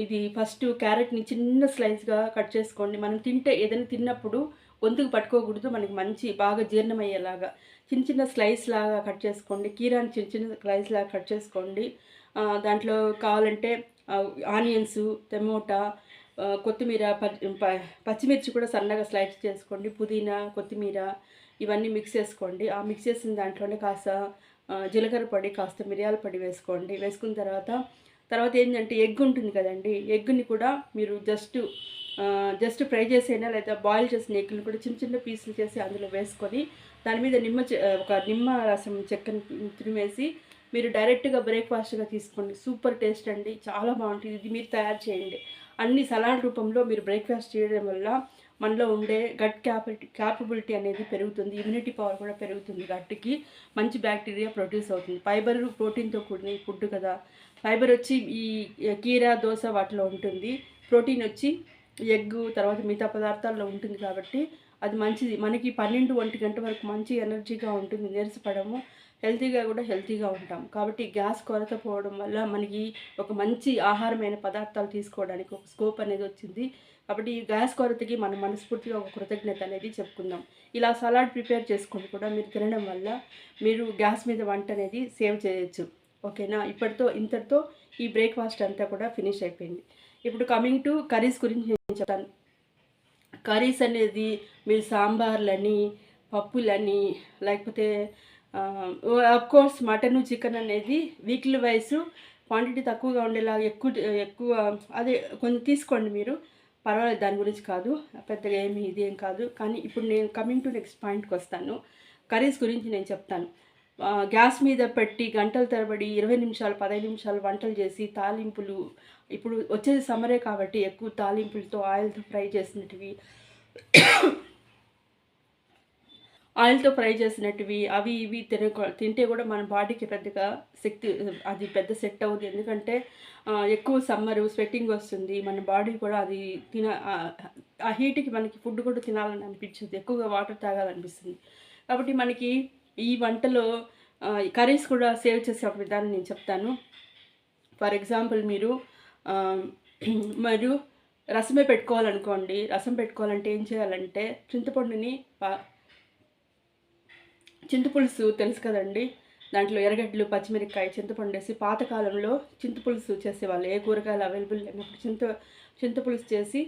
ఇది ఫస్ట్ క్యారెట్ని చిన్న స్లైస్గా కట్ చేసుకోండి. మనం ఏదైనా తిన్నప్పుడు గొంతుకు పట్టుకోకూడదు. మనకి మంచి బాగా జీర్ణమయ్యేలాగా చిన్న చిన్న స్లైస్ లాగా కట్ చేసుకోండి. కీరాని చిన్న చిన్న స్లైస్ లాగా కట్ చేసుకోండి. దాంట్లో కావాలంటే ఆనియన్సు, టమోటా, కొత్తిమీర, పచ్చిమిర్చి కూడా సన్నగా స్లైస్ చేసుకోండి. పుదీనా, కొత్తిమీర ఇవన్నీ మిక్స్ చేసుకోండి. ఆ మిక్స్ చేసిన దాంట్లోనే కాస్త జీలకర్ర పొడి, కాస్త మిరియాల పొడి వేసుకోండి. వేసుకున్న తర్వాత ఏంటంటే ఎగ్ ఉంటుంది కదండి, ఎగ్ని కూడా మీరు జస్ట్ ఫ్రై చేసైనా లేదా బాయిల్ చేసిన ఎగ్ని కూడా చిన్న చిన్న పీసులు చేసి అందులో వేసుకొని దాని మీద ఒక నిమ్మ రసం చెక్కని తురిమేసి మీరు డైరెక్ట్గా బ్రేక్ఫాస్ట్గా తీసుకోండి. సూపర్ టేస్ట్ అండి, చాలా బాగుంటుంది. ఇది మీరు తయారు చేయండి. అన్ని సలాడ్ రూపంలో మీరు బ్రేక్ఫాస్ట్ చేయడం వల్ల మనలో ఉండే గట్ క్యాపబిలిటీ అనేది పెరుగుతుంది. ఇమ్యూనిటీ పవర్ కూడా పెరుగుతుంది. గట్కి మంచి బ్యాక్టీరియా ప్రొడ్యూస్ అవుతుంది. ఫైబర్, ప్రోటీన్తో కూడిన ఈ ఫుడ్ కదా. ఫైబర్ వచ్చి ఈ కీరా, దోస వాటిలో ఉంటుంది. ప్రోటీన్ వచ్చి ఎగ్గు తర్వాత మిగతా పదార్థాల్లో ఉంటుంది కాబట్టి అది మంచిది. మనకి 12-1 గంట వరకు మంచి ఎనర్జీగా ఉంటుంది. నీరసపడము, హెల్తీగా ఉంటాం. కాబట్టి గ్యాస్ కొరత పోవడం వల్ల మనకి ఒక మంచి ఆహారమైన పదార్థాలు తీసుకోవడానికి ఒక స్కోప్ అనేది వచ్చింది. కాబట్టి ఈ గ్యాస్ కొరతకి మనం మనస్ఫూర్తిగా ఒక కృతజ్ఞత అనేది చెప్పుకుందాం. ఇలా సలాడ్ ప్రిపేర్ చేసుకొని కూడా మీరు తినడం వల్ల మీరు గ్యాస్ మీద వంట అనేది సేవ్ చేయొచ్చు. ఓకేనా? ఇంతటితో ఈ బ్రేక్ఫాస్ట్ అంతా కూడా ఫినిష్ అయిపోయింది. ఇప్పుడు కమింగ్ టు కర్రీస్ గురించి నేను చెప్తాను. కర్రీస్ అనేది మీరు సాంబార్లని, పప్పులని, లేకపోతే కోర్స్ మటను, చికెన్ అనేది వీక్లీ వైస్ క్వాంటిటీ తక్కువగా ఉండేలా ఎక్కువ అదే కొంచెం తీసుకోండి మీరు. పర్వాలేదు, దాని గురించి కాదు, పెద్దగా ఇదేం కాదు. కానీ ఇప్పుడు నేను కమింగ్ టు నెక్స్ట్ పాయింట్కి వస్తాను. కర్రీస్ గురించి నేను చెప్తాను. గ్యాస్ మీద పెట్టి గంటల తరబడి 20 నిమిషాలు 15 నిమిషాలు వంటలు చేసి తాలింపులు, ఇప్పుడు వచ్చేది సమ్మరే కాబట్టి ఎక్కువ తాలింపులతో ఆయిల్తో ఫ్రై చేసినటివి అవి ఇవి తింటే కూడా మన బాడీకి పెద్దగా అది పెద్ద సెట్ అవుతుంది. ఎందుకంటే ఎక్కువ సమ్మరు, స్వెట్టింగ్ వస్తుంది. మన బాడీ కూడా అది ఆ హీట్కి మనకి ఫుడ్ కూడా తినాలని అనిపించదు, ఎక్కువగా వాటర్ తాగాలనిపిస్తుంది. కాబట్టి మనకి ఈ వంటలో కర్రీస్ కూడా సేవ్ చేసే ఒక విధానం నేను చెప్తాను. ఫర్ ఎగ్జాంపుల్ మీరు రసమే పెట్టుకోవాలనుకోండి. రసం పెట్టుకోవాలంటే ఏం చేయాలంటే చింతపులుసు తెలుసు కదండి. దాంట్లో ఎర్రగడ్డలు, పచ్చిమిరపకాయ, చింతపండు వేసి పాతకాలంలో చింతపులుసు చేసేవాళ్ళు. ఏ కూరగాయలు అవైలబుల్ లేనప్పుడు చింతపులుసు చేసి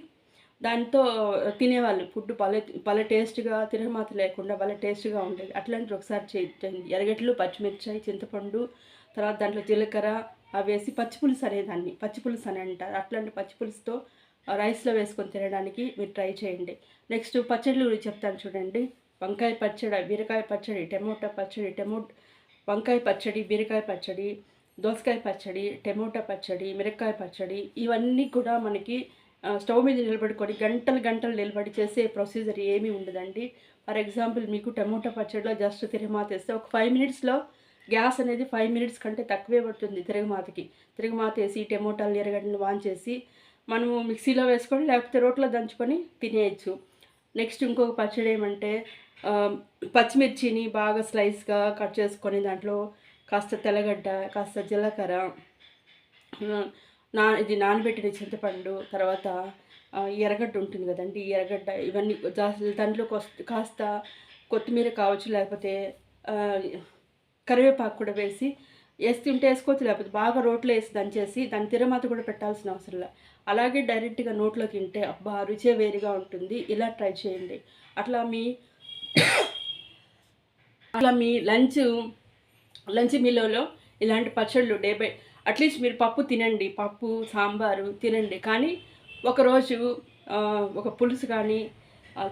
దాంతో తినేవాళ్ళు. ఫుడ్ భలే టేస్ట్గా, తిరగమాత లేకుండా భలే టేస్ట్గా ఉండేది. అట్లాంటివి ఒకసారి చేయండి. ఎర్రగడ్డలు, పచ్చిమిర్చి, చింతపండు, తర్వాత దాంట్లో జీలకర్ర అవి వేసి పచ్చిపులుసు అని అంటారు. అట్లాంటి పచ్చిపులుసుతో రైస్లో వేసుకొని తినడానికి మీరు ట్రై చేయండి. నెక్స్ట్ పచ్చళ్ళు గురించి చెప్తాను చూడండి. వంకాయ పచ్చడి, బీరకాయ పచ్చడి, టమోటా పచ్చడి, వంకాయ పచ్చడి, బీరకాయ పచ్చడి, దోసకాయ పచ్చడి, టమోటా పచ్చడి, మిరపకాయ పచ్చడి, ఇవన్నీ కూడా మనకి స్టవ్ మీద నిలబడుకొని గంటలు నిలబడి చేసే ప్రొసీజర్ ఏమీ ఉండదండి. ఫర్ ఎగ్జాంపుల్ మీకు టమోటా పచ్చడిలో జస్ట్ తిరగమాత వేస్తే ఒక 5 మినిట్స్లో గ్యాస్ అనేది 5 మినిట్స్ కంటే తక్కువే పడుతుంది. తిరగమాత వేసి టమోటాలు, ఎర్రగడ్డలు వాంచేసి మనము మిక్సీలో వేసుకొని లేకపోతే రోట్లో దంచుకొని తినేయచ్చు. నెక్స్ట్ ఇంకొక పచ్చడి ఏమంటే పచ్చిమిర్చిని బాగా స్లైస్గా కట్ చేసుకొని దాంట్లో కాస్త తెల్లగడ్డ, కాస్త జీలకర్ర, ఇది నానబెట్టిన చింతపండు, తర్వాత ఎర్రగడ్డ ఉంటుంది కదండి, ఈ ఎర్రగడ్డ, ఇవన్నీ దాంట్లో కాస్త కొత్తిమీర కావచ్చు, లేకపోతే కరివేపాకు కూడా వేస్తుంటే వేసుకోవచ్చు, లేకపోతే బాగా రోట్లో వేసి దంచేసి దాని తిరమాత కూడా పెట్టాల్సిన అవసరం లేదు. అలాగే డైరెక్ట్గా నోట్లో తింటే అబ్బా రుచే వేరుగా ఉంటుంది. ఇలా ట్రై చేయండి. అట్లా మీ లంచ్ మీలో ఇలాంటి పచ్చళ్ళు అట్లీస్ట్ మీరు పప్పు తినండి, పప్పు సాంబారు తినండి. కానీ ఒకరోజు ఒక పులుసు కానీ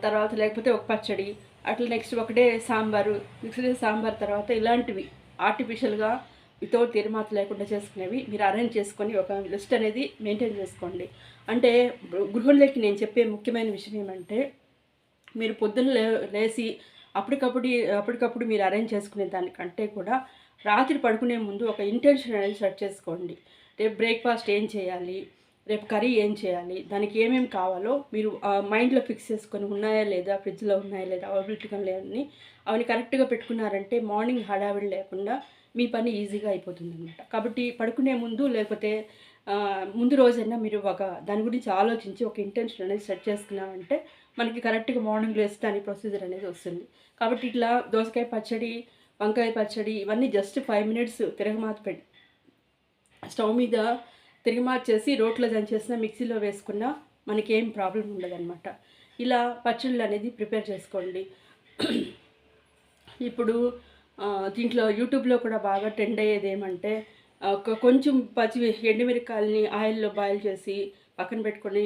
తర్వాత లేకపోతే ఒక పచ్చడి, అట్లా నెక్స్ట్ ఒకటే సాంబారు, నెక్స్ట్ సాంబార్, తర్వాత ఇలాంటివి ఆర్టిఫిషియల్గా వితౌట్ తిరుమాత లేకుండా చేసుకునేవి మీరు అరేంజ్ చేసుకొని ఒక లిస్ట్ అనేది మెయింటైన్ చేసుకోండి. అంటే గృహంలోకి నేను చెప్పే ముఖ్యమైన విషయం ఏమంటే, మీరు పొద్దున్న లేచి అప్పటికప్పుడు మీరు అరేంజ్ చేసుకునే దానికంటే కూడా రాత్రి పడుకునే ముందు ఒక ఇంటెన్షన్ అనేది సెట్ చేసుకోండి. రేపు బ్రేక్ఫాస్ట్ ఏం చేయాలి, రేపు కర్రీ ఏం చేయాలి, దానికి ఏమేమి కావాలో మీరు మైండ్లో ఫిక్స్ చేసుకొని ఉన్నాయా లేదా, ఫ్రిడ్జ్లో ఉన్నాయా లేదా, అవైలబిలిటీగా లేదని అవన్నీ కరెక్ట్గా పెట్టుకున్నారంటే మార్నింగ్ హడావిడి లేకుండా మీ పని ఈజీగా అయిపోతుంది అనమాట. కాబట్టి పడుకునే ముందు లేకపోతే ముందు రోజైనా మీరు దాని గురించి ఆలోచించి ఒక ఇంటెన్షన్ అనేది సెట్ చేసుకున్నామంటే మనకి కరెక్ట్గా మార్నింగ్ లేస్తే దాని ప్రొసీజర్ అనేది వస్తుంది. కాబట్టి ఇట్లా దోసకాయ పచ్చడి, వంకాయ పచ్చడి ఇవన్నీ జస్ట్ 5 మినిట్స్ తిరగమాత పెట్టి స్టవ్ మీద తిరగమార్చేసి రోట్లో దంచేసిన మిక్సీలో వేసుకున్న మనకేం ప్రాబ్లం ఉండదన్నమాట. ఇలా పచ్చళ్ళు అనేది ప్రిపేర్ చేసుకోండి. ఇప్పుడు దీంట్లో యూట్యూబ్లో కూడా బాగా ట్రెండ్ అయ్యేది ఏమంటే కొంచెం ఎండుమిరకాయలని ఆయిల్లో బాయిల్ చేసి పక్కన పెట్టుకొని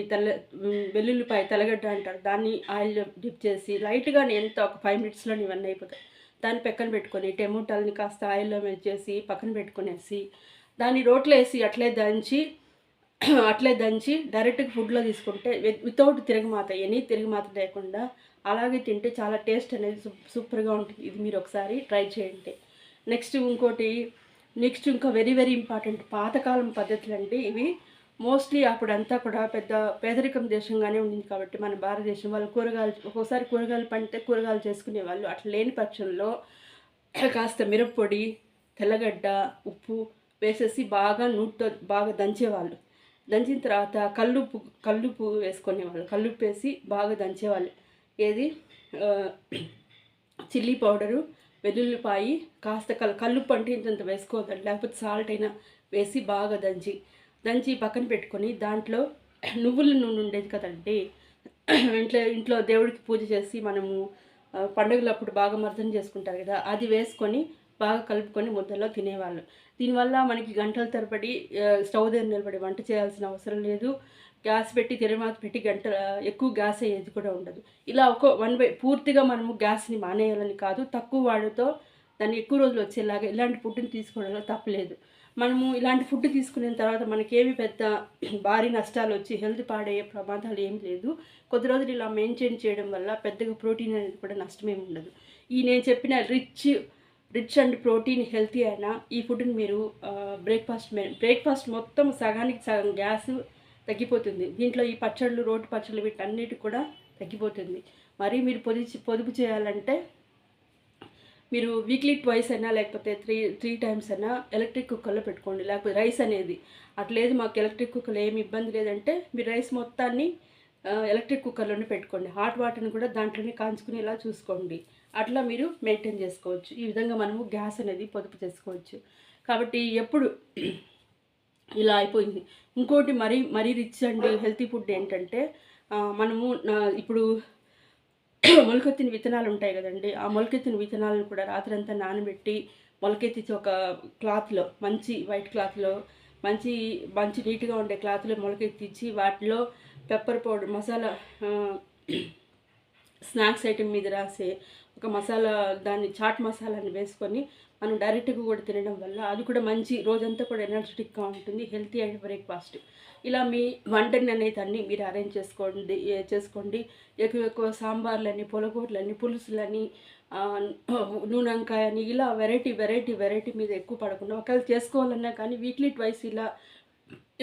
వెల్లుల్లిపాయ తెల్లగడ్డ అంటారు, దాన్ని ఆయిల్లో డిప్ చేసి లైట్గా ఎంత ఒక 5 మినిట్స్లో ఇవన్నీ అయిపోతాయి. దాన్ని పక్కన పెట్టుకొని టమోటాలని కాస్త ఆయిల్లో వేసేసి పక్కన పెట్టుకునేసి దాన్ని రోట్లో వేసి అట్లే దంచి డైరెక్ట్గా ఫుడ్లో తీసుకుంటే వితౌట్ తిరగమాత తిరగమాత లేకుండా అలాగే తింటే చాలా టేస్ట్ అనేది సూపర్గా ఉంటుంది. ఇది మీరు ఒకసారి ట్రై చేయండి. నెక్స్ట్ ఇంకా వెరీ వెరీ ఇంపార్టెంట్ పాతకాలం పద్ధతులు అంటే ఇవి. మోస్ట్లీ అప్పుడంతా కూడా పెద్ద పేదరికం దేశంగానే ఉండింది కాబట్టి మన భారతదేశం వాళ్ళు ఒక్కోసారి కూరగాయలు పండితే కూరగాయలు చేసుకునేవాళ్ళు. అట్లా లేని పక్షంలో కాస్త మిరప్పొడి, తెల్లగడ్డ, ఉప్పు వేసేసి బాగా నూటితో బాగా దంచేవాళ్ళు. దంచిన తర్వాత కల్లుప్పు వేసుకునేవాళ్ళు. కల్లుప్పు వేసి బాగా దంచేవాళ్ళు. ఏది చిల్లీ పౌడరు, వెల్లుల్లిపాయి, కాస్త కల్లుప్పు అంటే ఇంత వేసుకోవద్దండి, లేకపోతే సాల్ట్ అయినా వేసి బాగా దంచి పక్కన పెట్టుకొని దాంట్లో నువ్వుల నూనె ఉండేది కదండి, ఇంట్లో దేవుడికి పూజ చేసి మనము పండుగలప్పుడు బాగా మర్దన చేసుకుంటారు కదా, అది వేసుకొని బాగా కలుపుకొని ముద్దలో తినేవాళ్ళు. దీనివల్ల మనకి గంటల తరబడి స్టవ్ దగ్గర నిలబడి వంట చేయాల్సిన అవసరం లేదు. గ్యాస్ పెట్టి తిరగమాత పెట్టి ఎక్కువ గ్యాస్ అయ్యేది కూడా ఉండదు. ఇలా పూర్తిగా మనము గ్యాస్ని మానేయాలని కాదు, తక్కువ వాడుతో దాన్ని ఎక్కువ రోజులు వచ్చేలాగా ఇలాంటి ఫుడ్ని తీసుకోవడంలో తప్పలేదు. మనము ఇలాంటి ఫుడ్ తీసుకున్న తర్వాత మనకేమి పెద్ద భారీ నష్టాలు వచ్చి హెల్త్ పాడయ్యే ప్రమాదాలు ఏం లేదు. కొద్ది రోజులు ఇలా మెయింటైన్ చేయడం వల్ల పెద్దగా ప్రోటీన్ అనేది కూడా నష్టమేమి ఉండదు. నేను చెప్పిన రిచ్ అండ్ ప్రోటీన్ హెల్తీ అయిన ఈ ఫుడ్ని మీరు బ్రేక్ఫాస్ట్ మొత్తం సగానికి సగం గ్యాస్ తగ్గిపోతుంది. దీంట్లో ఈ పచ్చళ్ళు, రోటి పచ్చళ్ళు వీటన్నిటి కూడా తగ్గిపోతుంది. మరి మీరు పొదుపు చేయాలంటే మీరు వీక్లీ ట్వైస్ అయినా లేకపోతే త్రీ టైమ్స్ అయినా ఎలక్ట్రిక్ కుక్కర్లో పెట్టుకోండి. లేకపోతే రైస్ అనేది అట్లేదు మాకు ఎలక్ట్రిక్ కుక్కర్లో ఏమి ఇబ్బంది లేదంటే మీరు రైస్ మొత్తాన్ని ఎలక్ట్రిక్ కుక్కర్లోనే పెట్టుకోండి. హాట్ వాటర్ని కూడా దాంట్లోనే కాంచుకునేలా చూసుకోండి. అట్లా మీరు మెయింటైన్ చేసుకోవచ్చు. ఈ విధంగా మనము గ్యాస్ అనేది పొదుపు చేసుకోవచ్చు. కాబట్టి ఎప్పుడు ఇలా అయిపోయింది. ఇంకోటి మరీ రిచ్ అండ్ హెల్తీ ఫుడ్ ఏంటంటే మనము ఇప్పుడు మొలకెత్తిన విత్తనాలు ఉంటాయి కదండి, ఆ మొలకెత్తిన విత్తనాలను కూడా రాత్రంతా నానబెట్టి మొలకెత్తించి ఒక క్లాత్లో, మంచి వైట్ క్లాత్లో, మంచి నీట్గా ఉండే క్లాత్లో మొలకెత్తించి వాటిలో pepper powder, masala, snacks item మీద రాసే ఒక మసాలా, దాన్ని చాట్ మసాలాని వేసుకొని మనం డైరెక్ట్గా కూడా తినడం వల్ల అది కూడా మంచి రోజంతా కూడా ఎనర్జెటిక్గా ఉంటుంది. Healthy and breakfast. ఇలా మీ వంటని అనేది అన్నీ మీరు అరేంజ్ చేసుకోండి. ఎక్కువ సాంబార్లని, పులగూరలని, పులుసులని, నూనెంకాయని, ఇలా వెరైటీ మీద ఎక్కువ పడకుండా ఒకవేళ చేసుకోవాలన్నా కానీ వీక్లీ ట్వైస్ ఇలా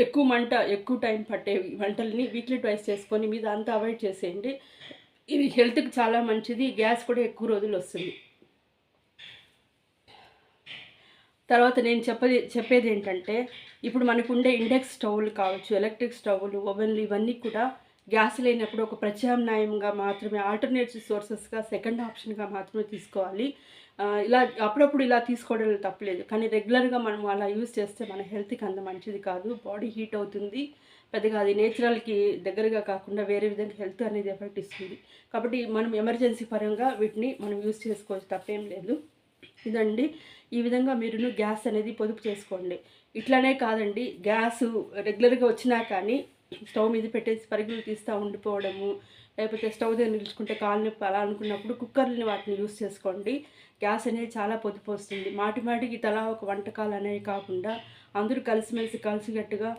ఎక్కువ టైం పట్టే వంటల్ని వీక్లీ ట్వైస్ చేసుకొని మీద అంతా అవాయిడ్ చేసేయండి. ఇది హెల్త్కి చాలా మంచిది. గ్యాస్ కూడా ఎక్కువ రోజులు వస్తుంది. తర్వాత నేను చెప్పేది ఏంటంటే ఇప్పుడు మనకు ఉండే ఇండక్షన్ స్టవ్లు కావచ్చు, ఎలక్ట్రిక్ స్టవ్లు, ఓవెన్లు ఇవన్నీ కూడా గ్యాస్ లేనప్పుడు ఒక ప్రత్యామ్నాయంగా మాత్రమే, ఆల్టర్నేటివ్ సోర్సెస్గా సెకండ్ ఆప్షన్గా మాత్రమే తీసుకోవాలి. ఇలా అప్పుడప్పుడు ఇలా తీసుకోవడం తప్పలేదు, కానీ రెగ్యులర్గా మనం అలా యూజ్ చేస్తే మన హెల్త్కి అంత మంచిది కాదు. బాడీ హీట్ అవుతుంది, పెద్దగా అది నేచురల్కి దగ్గరగా కాకుండా వేరే విధంగా హెల్త్ అనేది ఎఫెక్ట్ ఇస్తుంది. కాబట్టి మనం ఎమర్జెన్సీ పరంగా వీటిని మనం యూజ్ చేసుకోవచ్చు, తప్పేం లేదు. ఇదండి, ఈ విధంగా మీరు గ్యాస్ అనేది పొదుపు చేసుకోండి. ఇట్లానే కాదండి, గ్యాస్ రెగ్యులర్గా వచ్చినా కానీ స్టవ్ మీద పెట్టేసి పరుగులు తీస్తూ ఉండిపోవడము, లేకపోతే స్టవ్ దగ్గర నిలుచుకుంటే కాలు నొప్పి అలా అనుకున్నప్పుడు కుక్కర్ని వాటిని యూస్ చేసుకోండి. గ్యాస్ అనేది చాలా పొదుపు వస్తుంది. మాటికి తలా ఒక వంటకాలు అనేవి కాకుండా అందరూ కలిసిగట్టుగా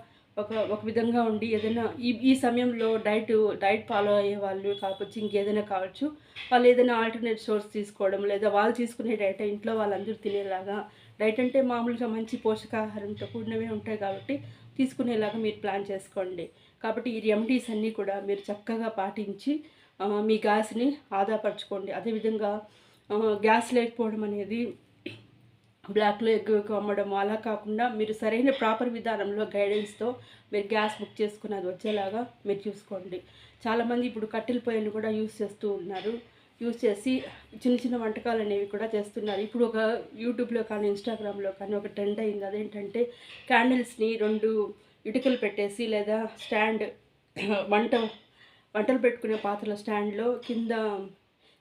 ఒక విధంగా ఉండి ఏదైనా ఈ సమయంలో డైట్ ఫాలో అయ్యే వాళ్ళు కావచ్చు, ఇంకేదైనా కావచ్చు, వాళ్ళు ఏదైనా ఆల్టర్నేట్ సోర్స్ తీసుకోవడం, లేదా వాళ్ళు తీసుకునే డైట్ ఇంట్లో వాళ్ళందరూ తినేలాగా, డైట్ అంటే మామూలుగా మంచి పోషకాహారంతో కూడినవే ఉంటాయి కాబట్టి తీసుకునేలాగా మీరు ప్లాన్ చేసుకోండి. కాబట్టి ఈ రెమెడీస్ అన్నీ కూడా మీరు చక్కగా పాటించి మీ గ్యాస్ని ఆదాపరచుకోండి. అదేవిధంగా గ్యాస్ లేకపోవడం అనేది బ్లాక్‌లో ఎక్కువ ఎక్కువ అమ్మడము అలా కాకుండా మీరు సరైన ప్రాపర్ విధానంలో గైడెన్స్‌తో మీరు గ్యాస్ బుక్ చేసుకొని అది వచ్చేలాగా మీరు చూసుకోండి. చాలామంది ఇప్పుడు కట్టెల పొయ్యిలను కూడా యూజ్ చేస్తూ ఉన్నారు. యూజ్ చేసి చిన్న చిన్న వంటకాలనేవి కూడా చేస్తున్నారు. ఇప్పుడు ఒక యూట్యూబ్‌లో కానీ, ఇన్‌స్టాగ్రామ్‌లో కానీ ఒక ట్రెండ్ అయింది. అదేంటంటే క్యాండిల్స్‌ని 2 ఇటుకలు పెట్టేసి లేదా స్టాండ్ వంట వంటలు పెట్టుకునే పాత్రల స్టాండ్‌లో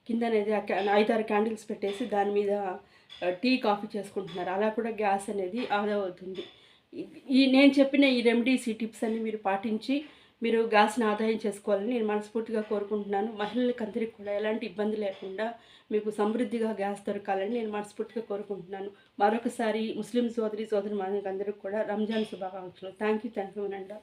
కిందనేది 5, 6 క్యాండిల్స్ పెట్టేసి దాని మీద టీ, కాఫీ చేసుకుంటున్నారు. అలా కూడా గ్యాస్ అనేది ఆదా అవుతుంది. ఈ ఈ నేను చెప్పిన ఈ రెమెడీస్, ఈ టిప్స్ అన్నీ మీరు పాటించి మీరు గ్యాస్‌ని ఆదాయం చేసుకోవాలని నేను మనస్ఫూర్తిగా కోరుకుంటున్నాను. మహిళలకందరికి కూడా ఎలాంటి ఇబ్బంది లేకుండా మీకు సమృద్ధిగా గ్యాస్ దొరకాలని నేను మనస్ఫూర్తిగా కోరుకుంటున్నాను. మరొకసారి ముస్లిం సోదరి సోదరీమణులందరికీ కూడా రంజాన్ శుభాకాంక్షలు. Thank you. Thank you అనండా.